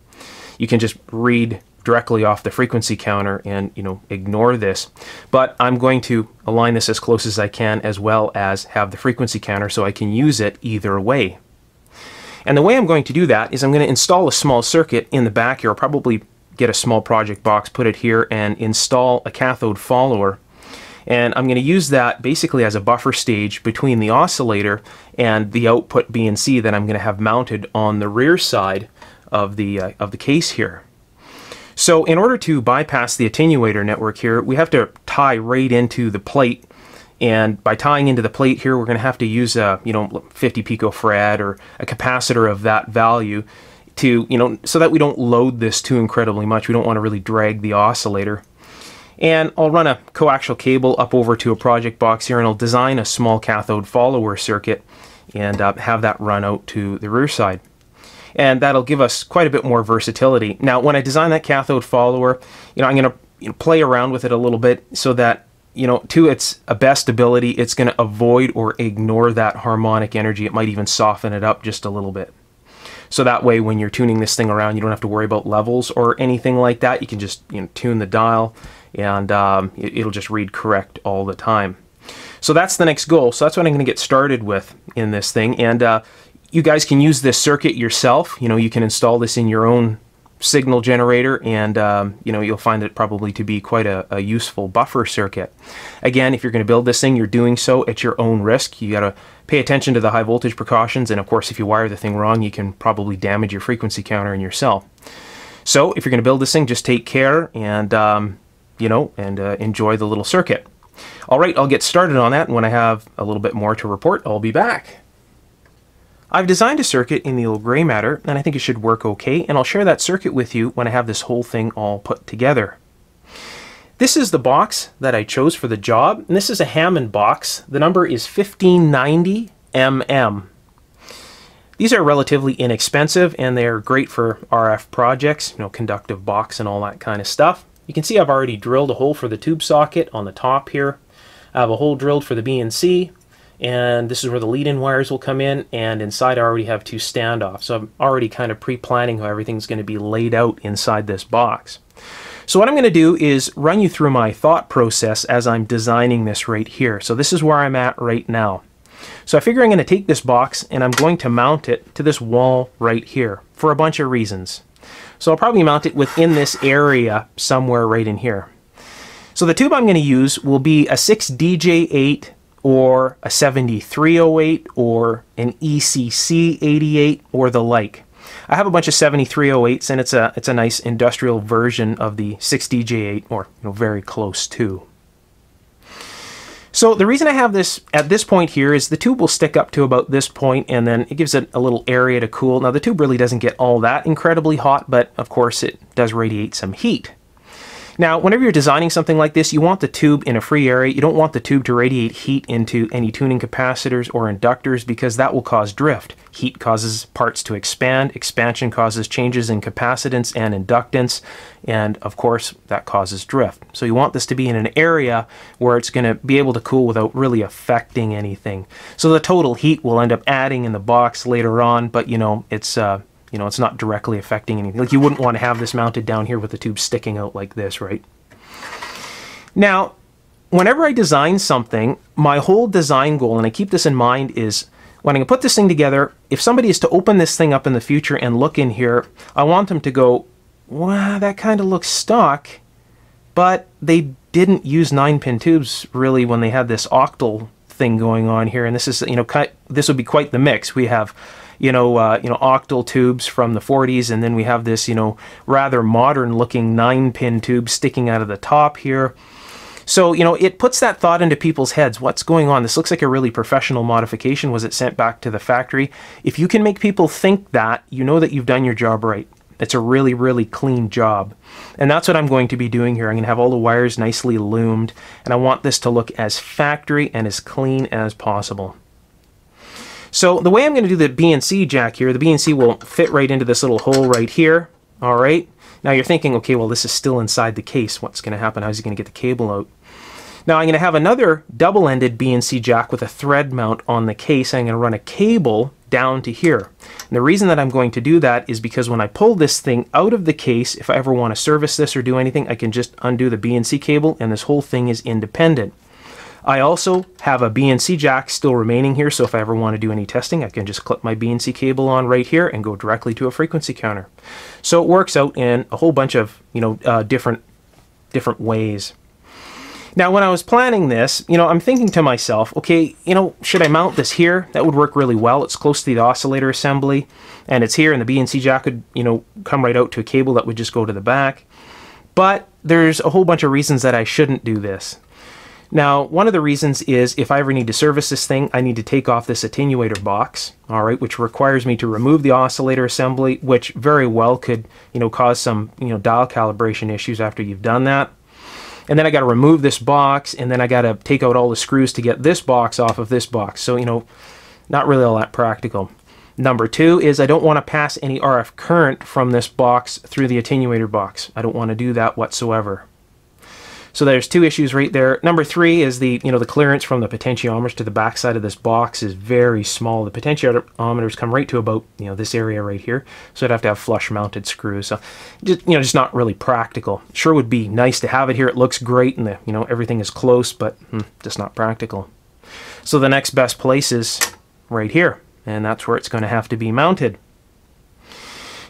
You can just read directly off the frequency counter and, ignore this. But I'm going to align this as close as I can, as well as have the frequency counter so I can use it either way. And the way I'm going to do that is I'm going to install a small circuit in the back here. I'll probably get a small project box, put it here, and install a cathode follower. And I'm going to use that basically as a buffer stage between the oscillator and the output B&C that I'm going to have mounted on the rear side of the case here. So in order to bypass the attenuator network here, we have to tie right into the plate. And by tying into the plate here, we're going to have to use a 50 picofarad or a capacitor of that value to so that we don't load this too incredibly much. We don't want to really drag the oscillator. And I'll run a coaxial cable up over to a project box here, and I'll design a small cathode follower circuit and have that run out to the rear side. And that'll give us quite a bit more versatility. Now, when I design that cathode follower, I'm going to play around with it a little bit so that, to its best ability, it's going to avoid or ignore that harmonic energy. It might even soften it up just a little bit. So that way, when you're tuning this thing around, you don't have to worry about levels or anything like that. You can just tune the dial, and it'll just read correct all the time. So that's the next goal. So that's what I'm going to get started with in this thing. And you guys can use this circuit yourself. You can install this in your own signal generator, and you'll find it probably to be quite a useful buffer circuit. Again, if you're going to build this thing, you're doing so at your own risk. You got to pay attention to the high voltage precautions, and of course, if you wire the thing wrong, you can probably damage your frequency counter and yourself. So if you're going to build this thing, just take care and enjoy the little circuit. All right, I'll get started on that, and when I have a little bit more to report, I'll be back. I've designed a circuit in the old gray matter, and I think it should work okay, and I'll share that circuit with you when I have this whole thing all put together. This is the box that I chose for the job, and this is a Hammond box. The number is 1590 mm. These are relatively inexpensive, and they're great for RF projects, conductive box and all that kind of stuff. You can see I've already drilled a hole for the tube socket on the top here. I have a hole drilled for the B&C. And this is where the lead-in wires will come in, and inside I already have two standoffs. So I'm already kind of pre-planning how everything's going to be laid out inside this box. So what I'm going to do is run you through my thought process as I'm designing this right here. So this is where I'm at right now. So I figure I'm going to take this box and I'm going to mount it to this wall right here for a bunch of reasons. So I'll probably mount it within this area somewhere right in here. So the tube I'm going to use will be a 6DJ8 or a 7308 or an ECC 88 or the like. I have a bunch of 7308s, and it's a nice industrial version of the 6DJ8, or very close to. So the reason I have this at this point here is the tube will stick up to about this point, and then it gives it a little area to cool. Now the tube really doesn't get all that incredibly hot, but of course it does radiate some heat. Now, whenever you're designing something like this, you want the tube in a free area. You don't want the tube to radiate heat into any tuning capacitors or inductors because that will cause drift. Heat causes parts to expand. Expansion causes changes in capacitance and inductance. And of course, that causes drift. So you want this to be in an area where it's going to be able to cool without really affecting anything. So the total heat will end up adding in the box later on, but it's not directly affecting anything. Like, you wouldn't want to have this mounted down here with the tube sticking out like this, right? Now, whenever I design something, my whole design goal, and I keep this in mind, is when I put this thing together, if somebody is to open this thing up in the future and look in here, I want them to go, wow, that kind of looks stock, but they didn't use 9-pin tubes really when they had this octal thing going on here. And this is, this would be quite the mix. We have octal tubes from the 40s, and then we have this, rather modern looking 9-pin tube sticking out of the top here. So, it puts that thought into people's heads. What's going on? This looks like a really professional modification. Was it sent back to the factory? If you can make people think that, you know that you've done your job right. It's a really, really clean job. And that's what I'm going to be doing here. I'm going to have all the wires nicely loomed, and I want this to look as factory and as clean as possible. So the way I'm going to do the BNC jack here, the BNC will fit right into this little hole right here. All right. Now you're thinking, okay, well, this is still inside the case. What's going to happen? How's he going to get the cable out? Now I'm going to have another double-ended BNC jack with a thread mount on the case. I'm going to run a cable down to here. And the reason that I'm going to do that is because when I pull this thing out of the case, if I ever want to service this or do anything, I can just undo the BNC cable, and this whole thing is independent. I also have a BNC jack still remaining here, so if I ever want to do any testing, I can just clip my BNC cable on right here and go directly to a frequency counter. So it works out in a whole bunch of different ways. Now, when I was planning this, I'm thinking to myself, okay, should I mount this here? That would work really well. It's close to the oscillator assembly, and it's here, and the BNC jack could, come right out to a cable that would just go to the back. But there's a whole bunch of reasons that I shouldn't do this. Now, one of the reasons is if I ever need to service this thing, I need to take off this attenuator box, all right, which requires me to remove the oscillator assembly, which very well could, cause some, dial calibration issues after you've done that. And then I got to remove this box, and then I got to take out all the screws to get this box off of this box. So, not really all that practical. Number two is I don't want to pass any RF current from this box through the attenuator box. I don't want to do that whatsoever. So there's two issues right there. Number three is the clearance from the potentiometers to the back side of this box is very small. The potentiometers come right to about this area right here. So I'd have to have flush mounted screws. So just not really practical. Sure would be nice to have it here. It looks great, and everything is close, but just not practical. So the next best place is right here, and that's where it's going to have to be mounted.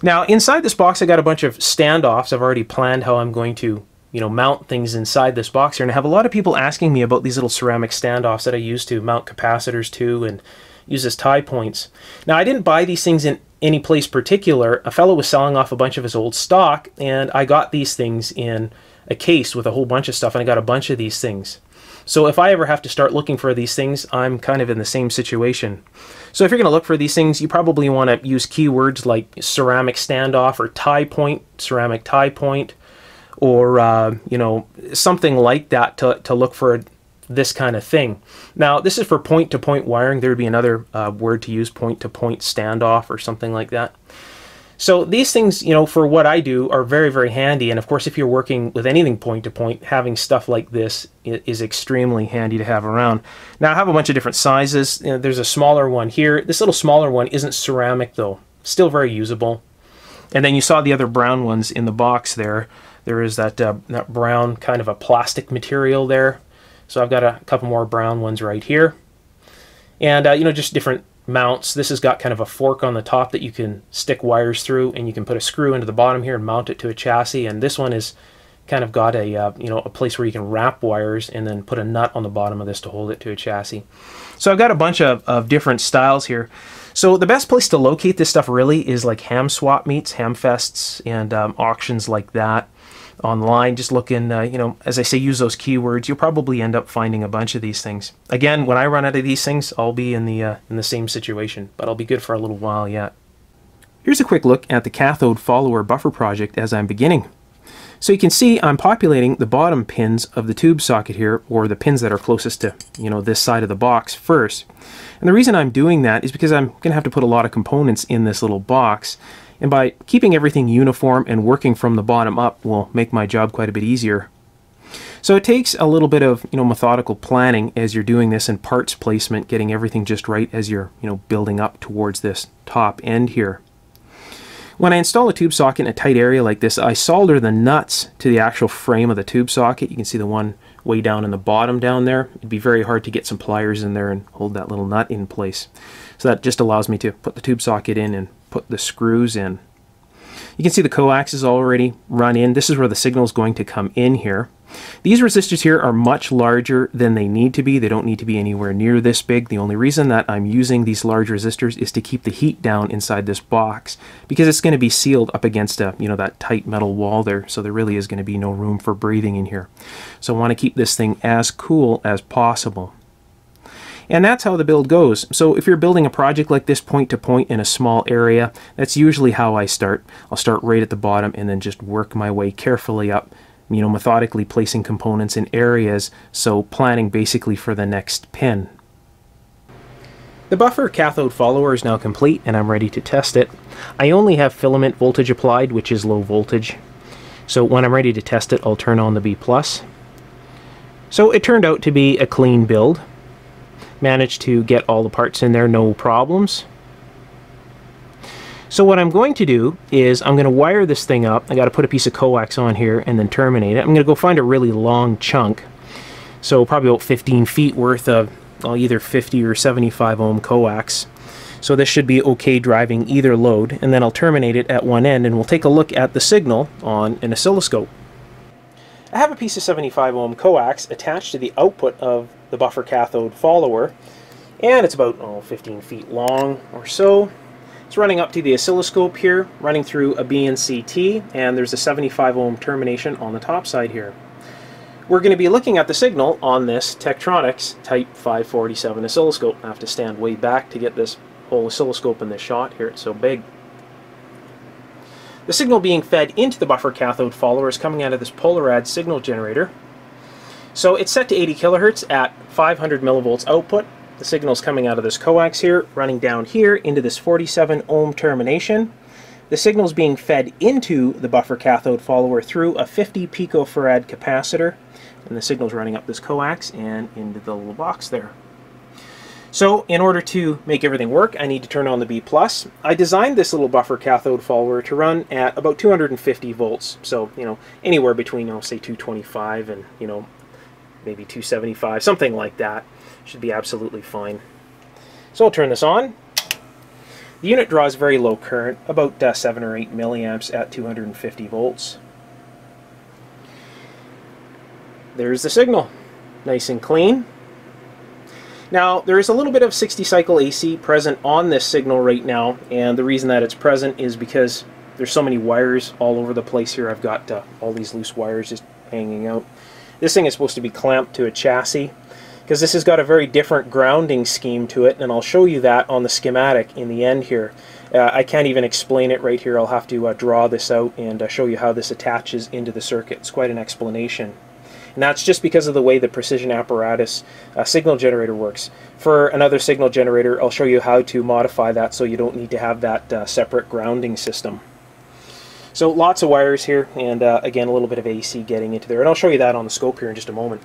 Now inside this box, I got a bunch of standoffs. I've already planned how I'm going to mount things inside this box here. And I have a lot of people asking me about these little ceramic standoffs that I use to mount capacitors to and use as tie points. Now, I didn't buy these things in any place particular. A fellow was selling off a bunch of his old stock, and I got these things in a case with a whole bunch of stuff, and I got a bunch of these things. So if I ever have to start looking for these things, I'm kind of in the same situation. So if you're going to look for these things, you probably want to use keywords like ceramic standoff or tie point, ceramic tie point, or something like that to look for this kind of thing. Now, this is for point-to-point wiring. There would be another word to use, point-to-point standoff or something like that. So these things, for what I do, are very, very handy. And of course, if you're working with anything point-to-point, having stuff like this is extremely handy to have around. Now, I have a bunch of different sizes. There's a smaller one here. This little smaller one isn't ceramic, though. Still very usable. And then you saw the other brown ones in the box there. There is that brown kind of a plastic material there. So I've got a couple more brown ones right here. And, just different mounts. This has got kind of a fork on the top that you can stick wires through, and you can put a screw into the bottom here and mount it to a chassis. And this one is kind of got a place where you can wrap wires and then put a nut on the bottom of this to hold it to a chassis. So I've got a bunch of different styles here. So the best place to locate this stuff really is like ham swap meets, ham fests, and auctions like that online. Just look in, as I say, use those keywords. You'll probably end up finding a bunch of these things. Again, when I run out of these things, I'll be in the same situation, but I'll be good for a little while yet. Here's a quick look at the cathode follower buffer project as I'm beginning. So you can see I'm populating the bottom pins of the tube socket here, or the pins that are closest to, this side of the box first. And the reason I'm doing that is because I'm going to have to put a lot of components in this little box. And by keeping everything uniform and working from the bottom up will make my job quite a bit easier. So it takes a little bit of methodical planning as you're doing this, and parts placement, getting everything just right as you're building up towards this top end here. When I install a tube socket in a tight area like this, I solder the nuts to the actual frame of the tube socket. You can see the one way down in the bottom down there. It'd be very hard to get some pliers in there and hold that little nut in place. So that just allows me to put the tube socket in and put the screws in. You can see the coax is already run in. This is where the signal is going to come in here. These resistors here are much larger than they need to be. They don't need to be anywhere near this big. The only reason that I'm using these large resistors is to keep the heat down inside this box, because it's going to be sealed up against a, that tight metal wall there, so there really is going to be no room for breathing in here. So I want to keep this thing as cool as possible. And that's how the build goes. So if you're building a project like this point to point in a small area, that's usually how I start. I'll start right at the bottom and then just work my way carefully up, methodically placing components in areas, so planning basically for the next pin. The buffer cathode follower is now complete and I'm ready to test it. I only have filament voltage applied, which is low voltage. So when I'm ready to test it, I'll turn on the B+. So it turned out to be a clean build. Managed to get all the parts in there, no problems. So what I'm going to do is I'm going to wire this thing up. I got to put a piece of coax on here and then terminate it. I'm going to go find a really long chunk, so probably about 15 feet worth of either 50 or 75 ohm coax. So this should be okay driving either load, and then I'll terminate it at one end and we'll take a look at the signal on an oscilloscope. I have a piece of 75 ohm coax attached to the output of the buffer cathode follower, and it's about 15 feet long or so. It's running up to the oscilloscope here, running through a BNCT, and there's a 75 ohm termination on the top side here. We're going to be looking at the signal on this Tektronix Type 547 oscilloscope. I have to stand way back to get this whole oscilloscope in this shot here, it's so big. The signal being fed into the buffer cathode follower is coming out of this Polarad signal generator. So it's set to 80 kilohertz at 500 millivolts output. The signal is coming out of this coax here, running down here into this 47 ohm termination. The signal is being fed into the buffer cathode follower through a 50 picofarad capacitor, and the signal is running up this coax and into the little box there. So in order to make everything work, I need to turn on the B+. I designed this little buffer cathode follower to run at about 250 volts. So, anywhere between, say 225 and, maybe 275, something like that. Should be absolutely fine. So I'll turn this on. The unit draws very low current, about 7 or 8 milliamps at 250 volts. There's the signal, nice and clean. Now, there is a little bit of 60 cycle AC present on this signal right now, and the reason that it's present is because there's so many wires all over the place here. I've got all these loose wires just hanging out. This thing is supposed to be clamped to a chassis, because this has got a very different grounding scheme to it, and I'll show you that on the schematic in the end here. I can't even explain it right here. I'll have to draw this out and show you how this attaches into the circuit. It's quite an explanation. And that's just because of the way the Precision Apparatus signal generator works. For another signal generator, I'll show you how to modify that so you don't need to have that separate grounding system. So lots of wires here, and again a little bit of AC getting into there. And I'll show you that on the scope here in just a moment.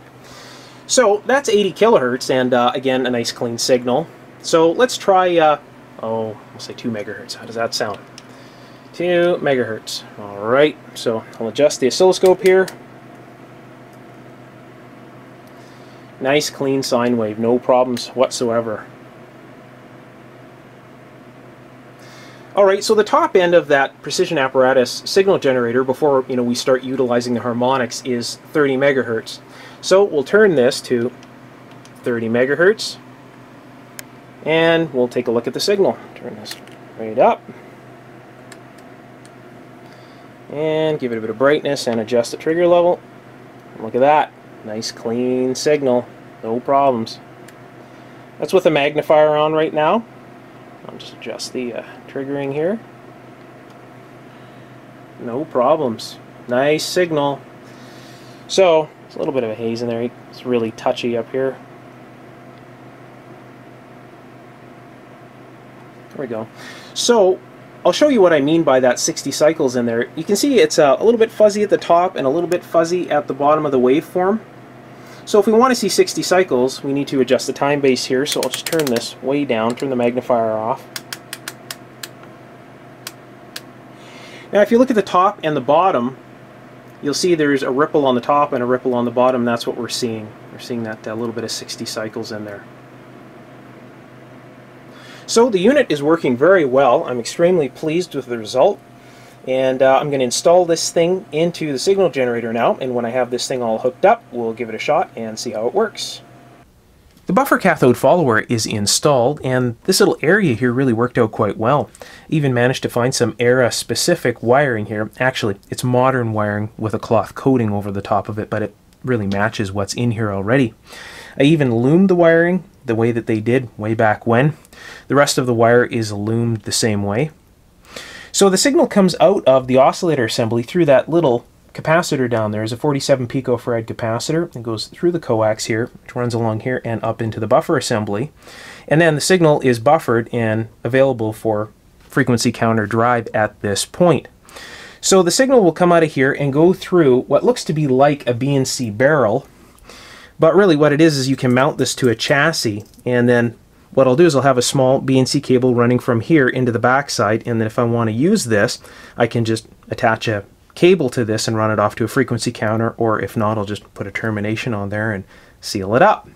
So that's 80 kilohertz, and again a nice clean signal. So let's try, we'll say 2 megahertz. How does that sound? 2 megahertz. Alright, so I'll adjust the oscilloscope here. Nice clean sine wave, no problems whatsoever. Alright, so the top end of that Precision Apparatus signal generator, before we start utilizing the harmonics, is 30 megahertz. So we'll turn this to 30 megahertz, and we'll take a look at the signal. Turn this right up, and give it a bit of brightness and adjust the trigger level. And look at that. Nice clean signal, no problems. That's with the magnifier on right now. I'll just adjust the triggering here. No problems. Nice signal. So, there's a little bit of a haze in there. It's really touchy up here. There we go. So, I'll show you what I mean by that 60 cycles in there. You can see it's a little bit fuzzy at the top and a little bit fuzzy at the bottom of the waveform. So if we want to see 60 cycles, we need to adjust the time base here. So I'll just turn this way down, turn the magnifier off. Now if you look at the top and the bottom, you'll see there's a ripple on the top and a ripple on the bottom. That's what we're seeing. We're seeing that little bit of 60 cycles in there. So the unit is working very well. I'm extremely pleased with the result. And I'm going to install this thing into the signal generator now, and when I have this thing all hooked up, we'll give it a shot and see how it works. The buffer cathode follower is installed, and this little area here really worked out quite well. Even managed to find some era-specific wiring here. Actually, it's modern wiring with a cloth coating over the top of it, but it really matches what's in here already. I even loomed the wiring the way that they did way back when. The rest of the wire is loomed the same way. So the signal comes out of the oscillator assembly through that little capacitor down there. Is a 47 picofarad capacitor. It goes through the coax here, which runs along here and up into the buffer assembly. And then the signal is buffered and available for frequency counter drive at this point. So the signal will come out of here and go through what looks to be like a BNC barrel. But really what it is you can mount this to a chassis, and then what I'll do is I'll have a small BNC cable running from here into the backside, and then if I want to use this, I can just attach a cable to this and run it off to a frequency counter, or if not, I'll just put a termination on there and seal it up.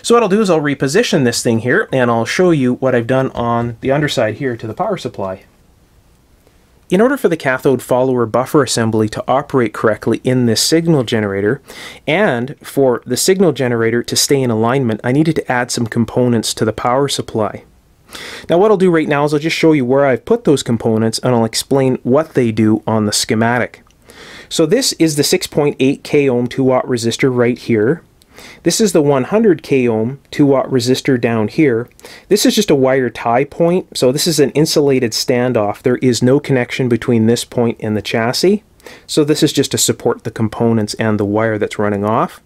So what I'll do is I'll reposition this thing here, and I'll show you what I've done on the underside here to the power supply. In order for the cathode follower buffer assembly to operate correctly in this signal generator, and for the signal generator to stay in alignment, I needed to add some components to the power supply. Now what I'll do right now is I'll just show you where I've put those components, and I'll explain what they do on the schematic. So this is the 6.8 k ohm 2 watt resistor right here. This is the 100 k ohm 2 watt resistor down here. This is just a wire tie point, so this is an insulated standoff. There is no connection between this point and the chassis, so this is just to support the components and the wire that's running off.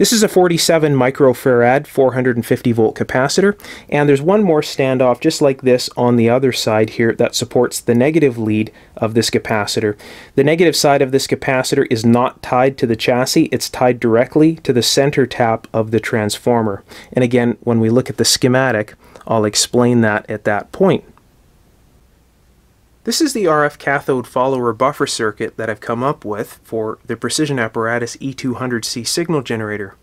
This is a 47 microfarad 450 volt capacitor, and there's one more standoff just like this on the other side here that supports the negative lead of this capacitor. The negative side of this capacitor is not tied to the chassis, it's tied directly to the center tap of the transformer. And again, when we look at the schematic, I'll explain that at that point. This is the RF cathode follower buffer circuit that I've come up with for the Precision Apparatus E-200-C signal generator.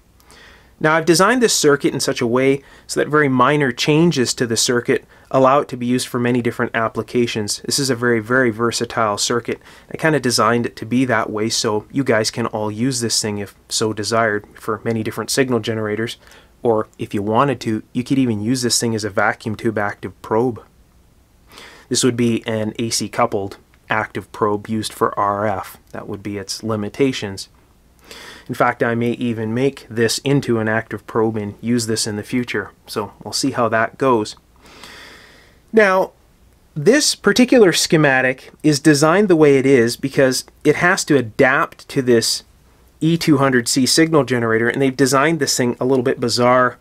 Now I've designed this circuit in such a way so that very minor changes to the circuit allow it to be used for many different applications. This is a very, very versatile circuit. I kind of designed it to be that way so you guys can all use this thing if so desired for many different signal generators, or if you wanted to, you could even use this thing as a vacuum tube active probe. This would be an AC coupled active probe used for RF. That would be its limitations. In fact, I may even make this into an active probe and use this in the future. So we'll see how that goes. Now, this particular schematic is designed the way it is because it has to adapt to this E-200-C signal generator, and they've designed this thing a little bit bizarre.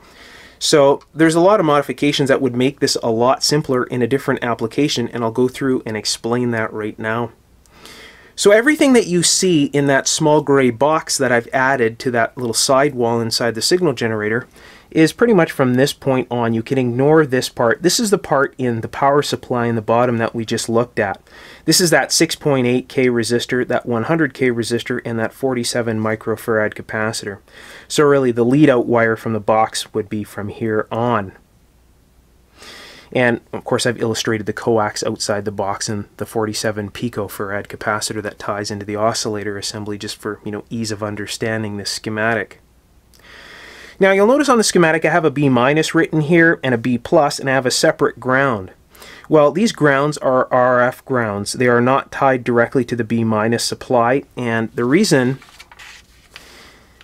So there's a lot of modifications that would make this a lot simpler in a different application, and I'll go through and explain that right now. So everything that you see in that small gray box that I've added to that little sidewall inside the signal generator is pretty much from this point on. You can ignore this part. This is the part in the power supply in the bottom that we just looked at. This is that 6.8 k resistor, that 100 k resistor, and that 47 microfarad capacitor. So really the lead out wire from the box would be from here on. And of course I've illustrated the coax outside the box and the 47 picofarad capacitor that ties into the oscillator assembly just for, ease of understanding this schematic. Now you'll notice on the schematic I have a B- written here and a B+, and I have a separate ground. Well, these grounds are RF grounds. They are not tied directly to the B- supply, and the reason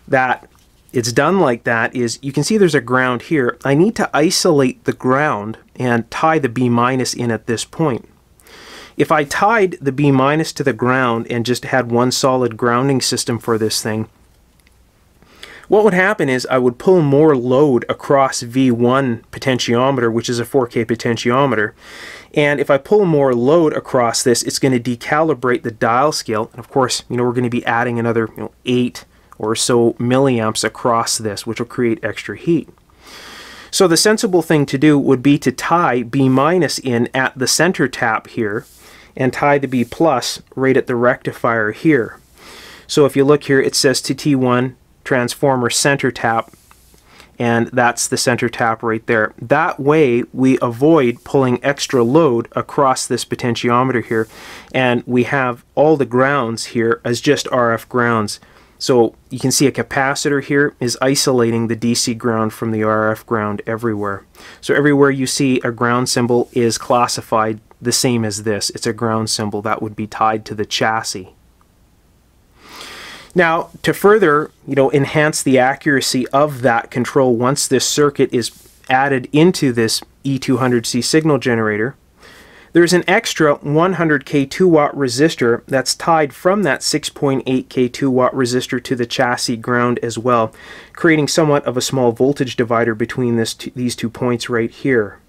that it's done like that is you can see there's a ground here. I need to isolate the ground and tie the B- in at this point. If I tied the B minus to the ground and just had one solid grounding system for this thing, what would happen is I would pull more load across V1 potentiometer, which is a 4K potentiometer. And if I pull more load across this, it's going to decalibrate the dial scale. And of course, we're going to be adding another 8 or so milliamps across this, which will create extra heat. So the sensible thing to do would be to tie B minus in at the center tap here and tie the B plus right at the rectifier here. So if you look here, it says to T1 transformer center tap, and that's the center tap right there. That way we avoid pulling extra load across this potentiometer here, and we have all the grounds here as just RF grounds. So you can see a capacitor here is isolating the DC ground from the RF ground everywhere. So everywhere you see a ground symbol is classified the same as this. It's a ground symbol that would be tied to the chassis. Now, to further, enhance the accuracy of that control once this circuit is added into this E-200-C signal generator, there's an extra 100K 2-watt resistor that's tied from that 6.8K 2-watt resistor to the chassis ground as well, creating somewhat of a small voltage divider between these 2 points right here.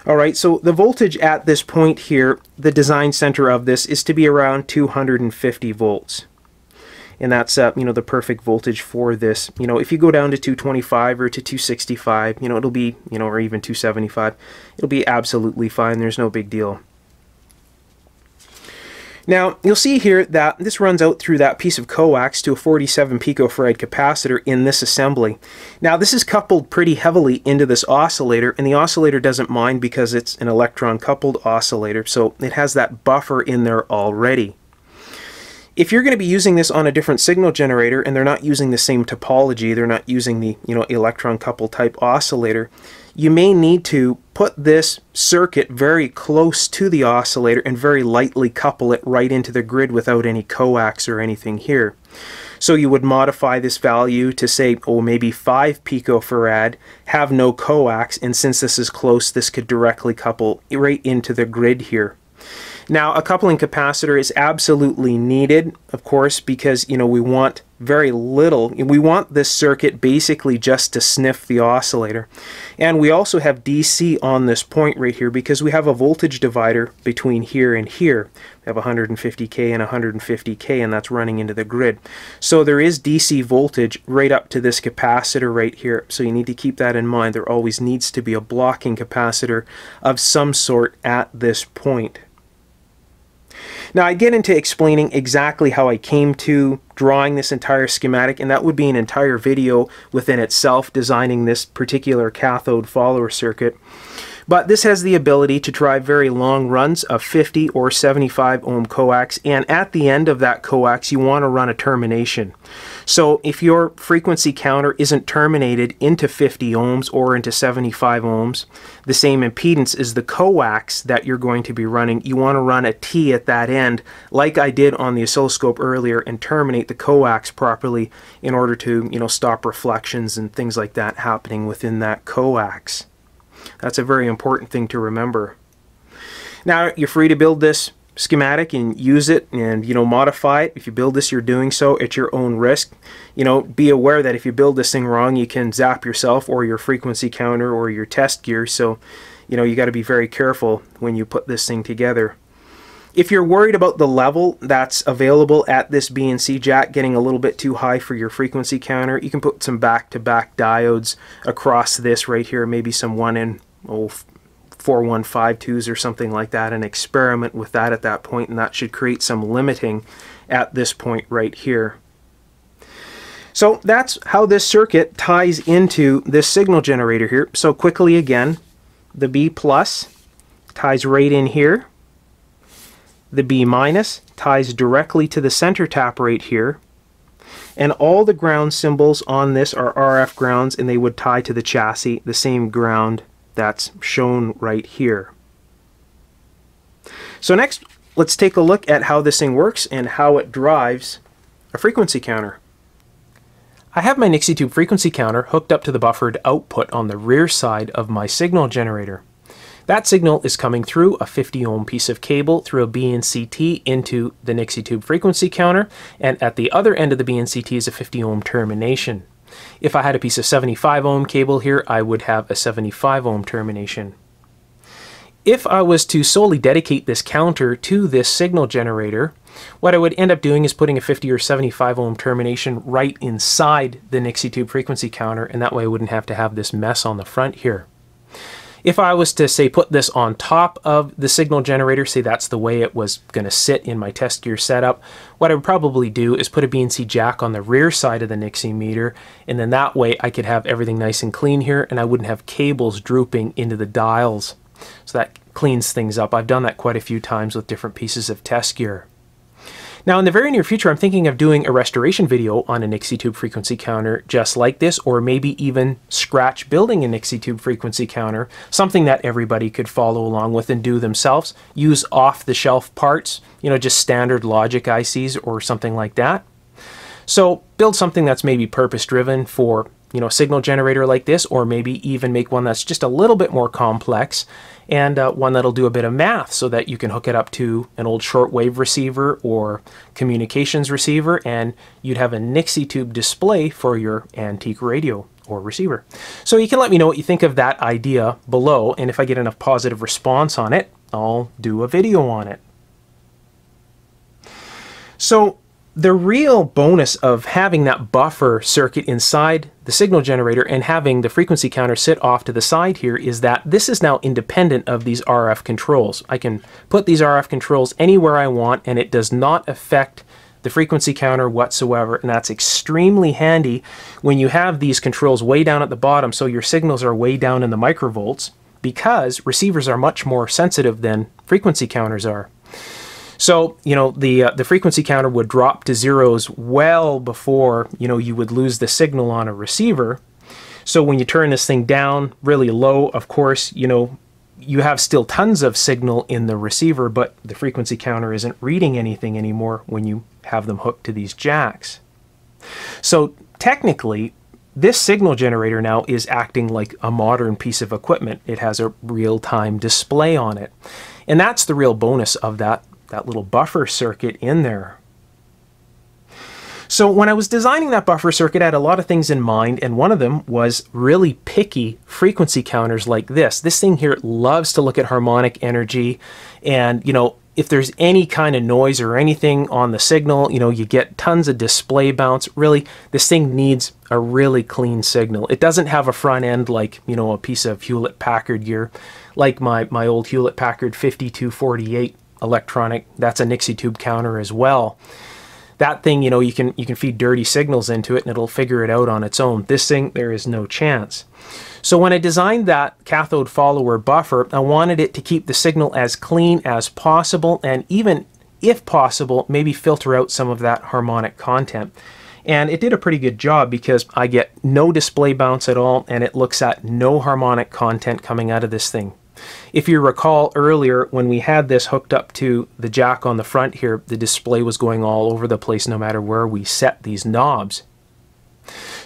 Alright, so the voltage at this point here, the design center of this, is to be around 250 volts. And that's the perfect voltage for this. If you go down to 225 or to 265, it'll be, or even 275, it'll be absolutely fine. There's no big deal. Now, you'll see here that this runs out through that piece of coax to a 47 picofarad capacitor in this assembly. Now, this is coupled pretty heavily into this oscillator, and the oscillator doesn't mind because it's an electron-coupled oscillator, so it has that buffer in there already. If you're going to be using this on a different signal generator and they're not using the same topology, they're not using the electron couple type oscillator, you may need to put this circuit very close to the oscillator and very lightly couple it right into the grid without any coax or anything here. So you would modify this value to say, maybe 5 picofarad, have no coax, and since this is close, this could directly couple right into the grid here. Now, a coupling capacitor is absolutely needed, of course, because we want very little. We want this circuit basically just to sniff the oscillator. And we also have DC on this point right here because we have a voltage divider between here and here. We have 150K and 150K, and that's running into the grid. So there is DC voltage right up to this capacitor right here. So you need to keep that in mind. There always needs to be a blocking capacitor of some sort at this point. Now I get into explaining exactly how I came to drawing this entire schematic, and that would be an entire video within itself, designing this particular cathode follower circuit. But this has the ability to drive very long runs of 50 or 75 ohm coax, and at the end of that coax you want to run a termination. So if your frequency counter isn't terminated into 50 ohms or into 75 ohms, the same impedance as the coax that you're going to be running, you want to run a T at that end, like I did on the oscilloscope earlier, and terminate the coax properly in order to, stop reflections and things like that happening within that coax. That's a very important thing to remember. Now, you're free to build this schematic and use it and modify it. If you build this, you're doing so at your own risk. Be aware that if you build this thing wrong, you can zap yourself or your frequency counter or your test gear. So you got to be very careful when you put this thing together. If you're worried about the level that's available at this BNC jack getting a little bit too high for your frequency counter, you can put some back-to-back diodes across this right here, maybe some 4152s or something like that, and experiment with that at that point, and that should create some limiting at this point right here. So that's how this circuit ties into this signal generator here. So quickly again, the B plus ties right in here. The B minus ties directly to the center tap right here, and all the ground symbols on this are RF grounds, and they would tie to the chassis, the same ground that's shown right here. So next, let's take a look at how this thing works and how it drives a frequency counter. I have my Nixie tube frequency counter hooked up to the buffered output on the rear side of my signal generator. That signal is coming through a 50 ohm piece of cable through a BNCT into the Nixie tube frequency counter, and at the other end of the BNCT is a 50 ohm termination. If I had a piece of 75 ohm cable here, I would have a 75 ohm termination. If I was to solely dedicate this counter to this signal generator, what I would end up doing is putting a 50 or 75 ohm termination right inside the Nixie tube frequency counter, and that way I wouldn't have to have this mess on the front here. If I was to, say, put this on top of the signal generator, say that's the way it was going to sit in my test gear setup, what I would probably do is put a BNC jack on the rear side of the Nixie meter, and then that way I could have everything nice and clean here, and I wouldn't have cables drooping into the dials. So that cleans things up. I've done that quite a few times with different pieces of test gear. Now in the very near future, I'm thinking of doing a restoration video on a Nixie tube frequency counter just like this, or maybe even scratch building a Nixie tube frequency counter, something that everybody could follow along with and do themselves. Use off-the-shelf parts, just standard logic ICs or something like that. So build something that's maybe purpose-driven for a signal generator like this, or maybe even make one that's just a little bit more complex, and one that'll do a bit of math so that you can hook it up to an old shortwave receiver or communications receiver, and you'd have a Nixie tube display for your antique radio or receiver. So you can let me know what you think of that idea below, and if I get enough positive response on it, I'll do a video on it. So the real bonus of having that buffer circuit inside the signal generator and having the frequency counter sit off to the side here is that this is now independent of these RF controls. I can put these RF controls anywhere I want, and it does not affect the frequency counter whatsoever, and that's extremely handy when you have these controls way down at the bottom, so your signals are way down in the microvolts, because receivers are much more sensitive than frequency counters are. So, the frequency counter would drop to zeros well before, you would lose the signal on a receiver. So when you turn this thing down really low, of course, you have still tons of signal in the receiver, but the frequency counter isn't reading anything anymore when you have them hooked to these jacks. So technically, this signal generator now is acting like a modern piece of equipment. It has a real-time display on it. And that's the real bonus of that little buffer circuit in there. So when I was designing that buffer circuit, I had a lot of things in mind, and one of them was really picky frequency counters like this. This thing here loves to look at harmonic energy, and if there's any kind of noise or anything on the signal, you get tons of display bounce. Really, this thing needs a really clean signal. It doesn't have a front end like, a piece of Hewlett-Packard gear, like my old Hewlett-Packard 5248 electronic. That's a Nixie tube counter as well. That thing, you can feed dirty signals into it and it'll figure it out on its own. This thing, there is no chance. So when I designed that cathode follower buffer, I wanted it to keep the signal as clean as possible, and even if possible, maybe filter out some of that harmonic content. And it did a pretty good job, because I get no display bounce at all, and it looks at no harmonic content coming out of this thing. If you recall earlier, when we had this hooked up to the jack on the front here, the display was going all over the place no matter where we set these knobs.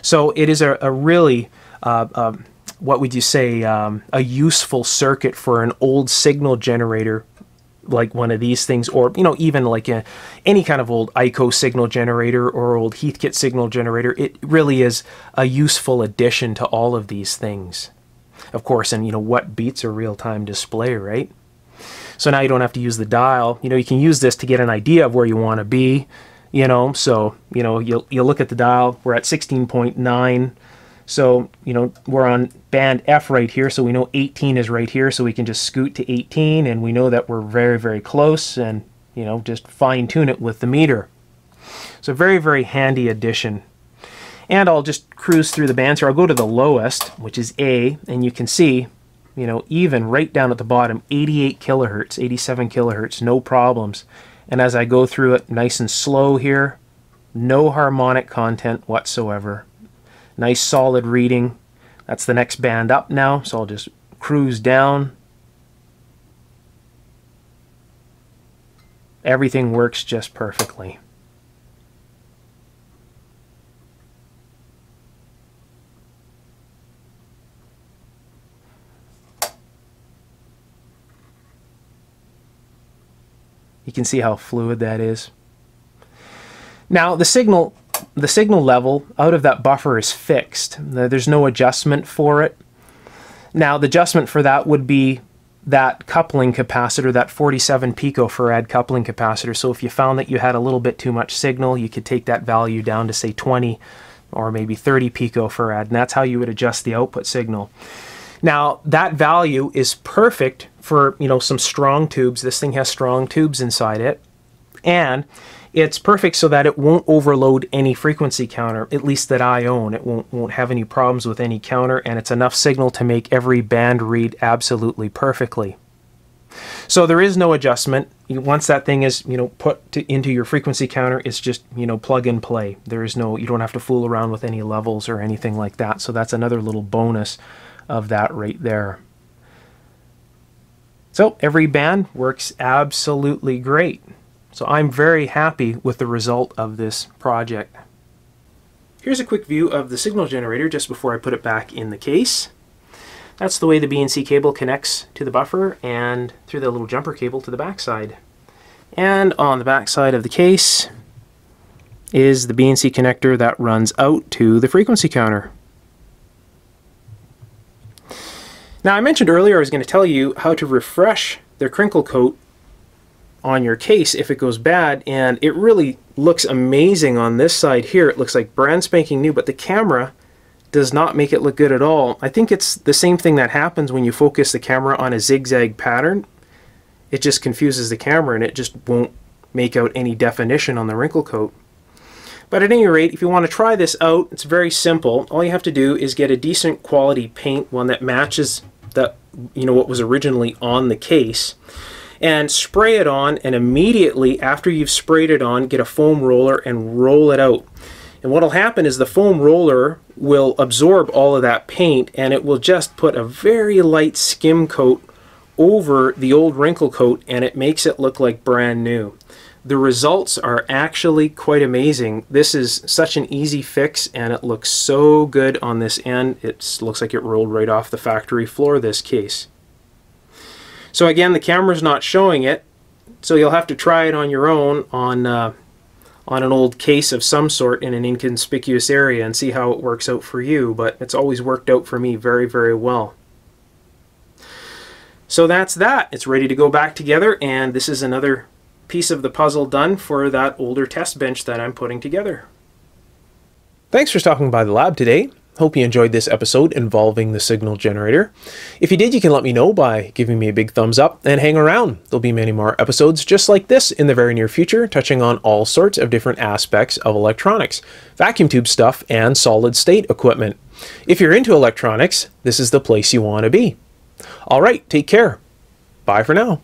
So it is a really, what would you say, a useful circuit for an old signal generator like one of these things, or even like any kind of old ICO signal generator or old Heathkit signal generator. It really is a useful addition to all of these things. Of course, and what beats a real-time display, right? So now you don't have to use the dial. You can use this to get an idea of where you want to be. So you'll look at the dial. We're at 16.9. So we're on band F right here. So we know 18 is right here. So we can just scoot to 18, and we know that we're very, very close, and just fine-tune it with the meter. So very, very handy addition. And I'll just cruise through the bands here. I'll go to the lowest, which is A, and you can see, even right down at the bottom, 88 kilohertz, 87 kilohertz, no problems. And as I go through it nice and slow here, no harmonic content whatsoever. Nice solid reading. That's the next band up now, so I'll just cruise down. Everything works just perfectly. You can see how fluid that is. Now the signal level out of that buffer is fixed. There's no adjustment for it. Now the adjustment for that would be that coupling capacitor, that 47 picofarad coupling capacitor. So if you found that you had a little bit too much signal, you could take that value down to say 20 or maybe 30 picofarad, and that's how you would adjust the output signal. Now that value is perfect for, you know, some strong tubes. This thing has strong tubes inside it, and it's perfect so that it won't overload any frequency counter, at least that I own. It won't have any problems with any counter, and it's enough signal to make every band read absolutely perfectly. So there is no adjustment. Once that thing is, you know, put into your frequency counter, it's just, you know, plug and play. There is no, you don't have to fool around with any levels or anything like that. So that's another little bonus of that right there. So every band works absolutely great. So I'm very happy with the result of this project. Here's a quick view of the signal generator just before I put it back in the case. That's the way the BNC cable connects to the buffer and through the little jumper cable to the backside. And on the backside of the case is the BNC connector that runs out to the frequency counter. Now I mentioned earlier I was going to tell you how to refresh the crinkle coat on your case if it goes bad, and it really looks amazing on this side here. It looks like brand spanking new, but the camera does not make it look good at all. I think it's the same thing that happens when you focus the camera on a zigzag pattern. It just confuses the camera and it just won't make out any definition on the wrinkle coat. But at any rate, if you want to try this out, it's very simple. All you have to do is get a decent quality paint, one that matches the, you know, what was originally on the case, and spray it on, and immediately after you've sprayed it on, get a foam roller and roll it out. And what will happen is the foam roller will absorb all of that paint, and it will just put a very light skim coat over the old wrinkle coat, and it makes it look like brand new. The results are actually quite amazing. This is such an easy fix, and it looks so good on this end. It looks like it rolled right off the factory floor, this case. So again, the camera's not showing it, so you'll have to try it on your own on an old case of some sort in an inconspicuous area and see how it works out for you, but it's always worked out for me very, very well. So that's that. It's ready to go back together, and this is another piece of the puzzle done for that older test bench that I'm putting together. Thanks for stopping by the lab today. Hope you enjoyed this episode involving the signal generator. If you did, you can let me know by giving me a big thumbs up, and hang around. There'll be many more episodes just like this in the very near future, touching on all sorts of different aspects of electronics, vacuum tube stuff, and solid state equipment. If you're into electronics, this is the place you want to be. All right, take care. Bye for now.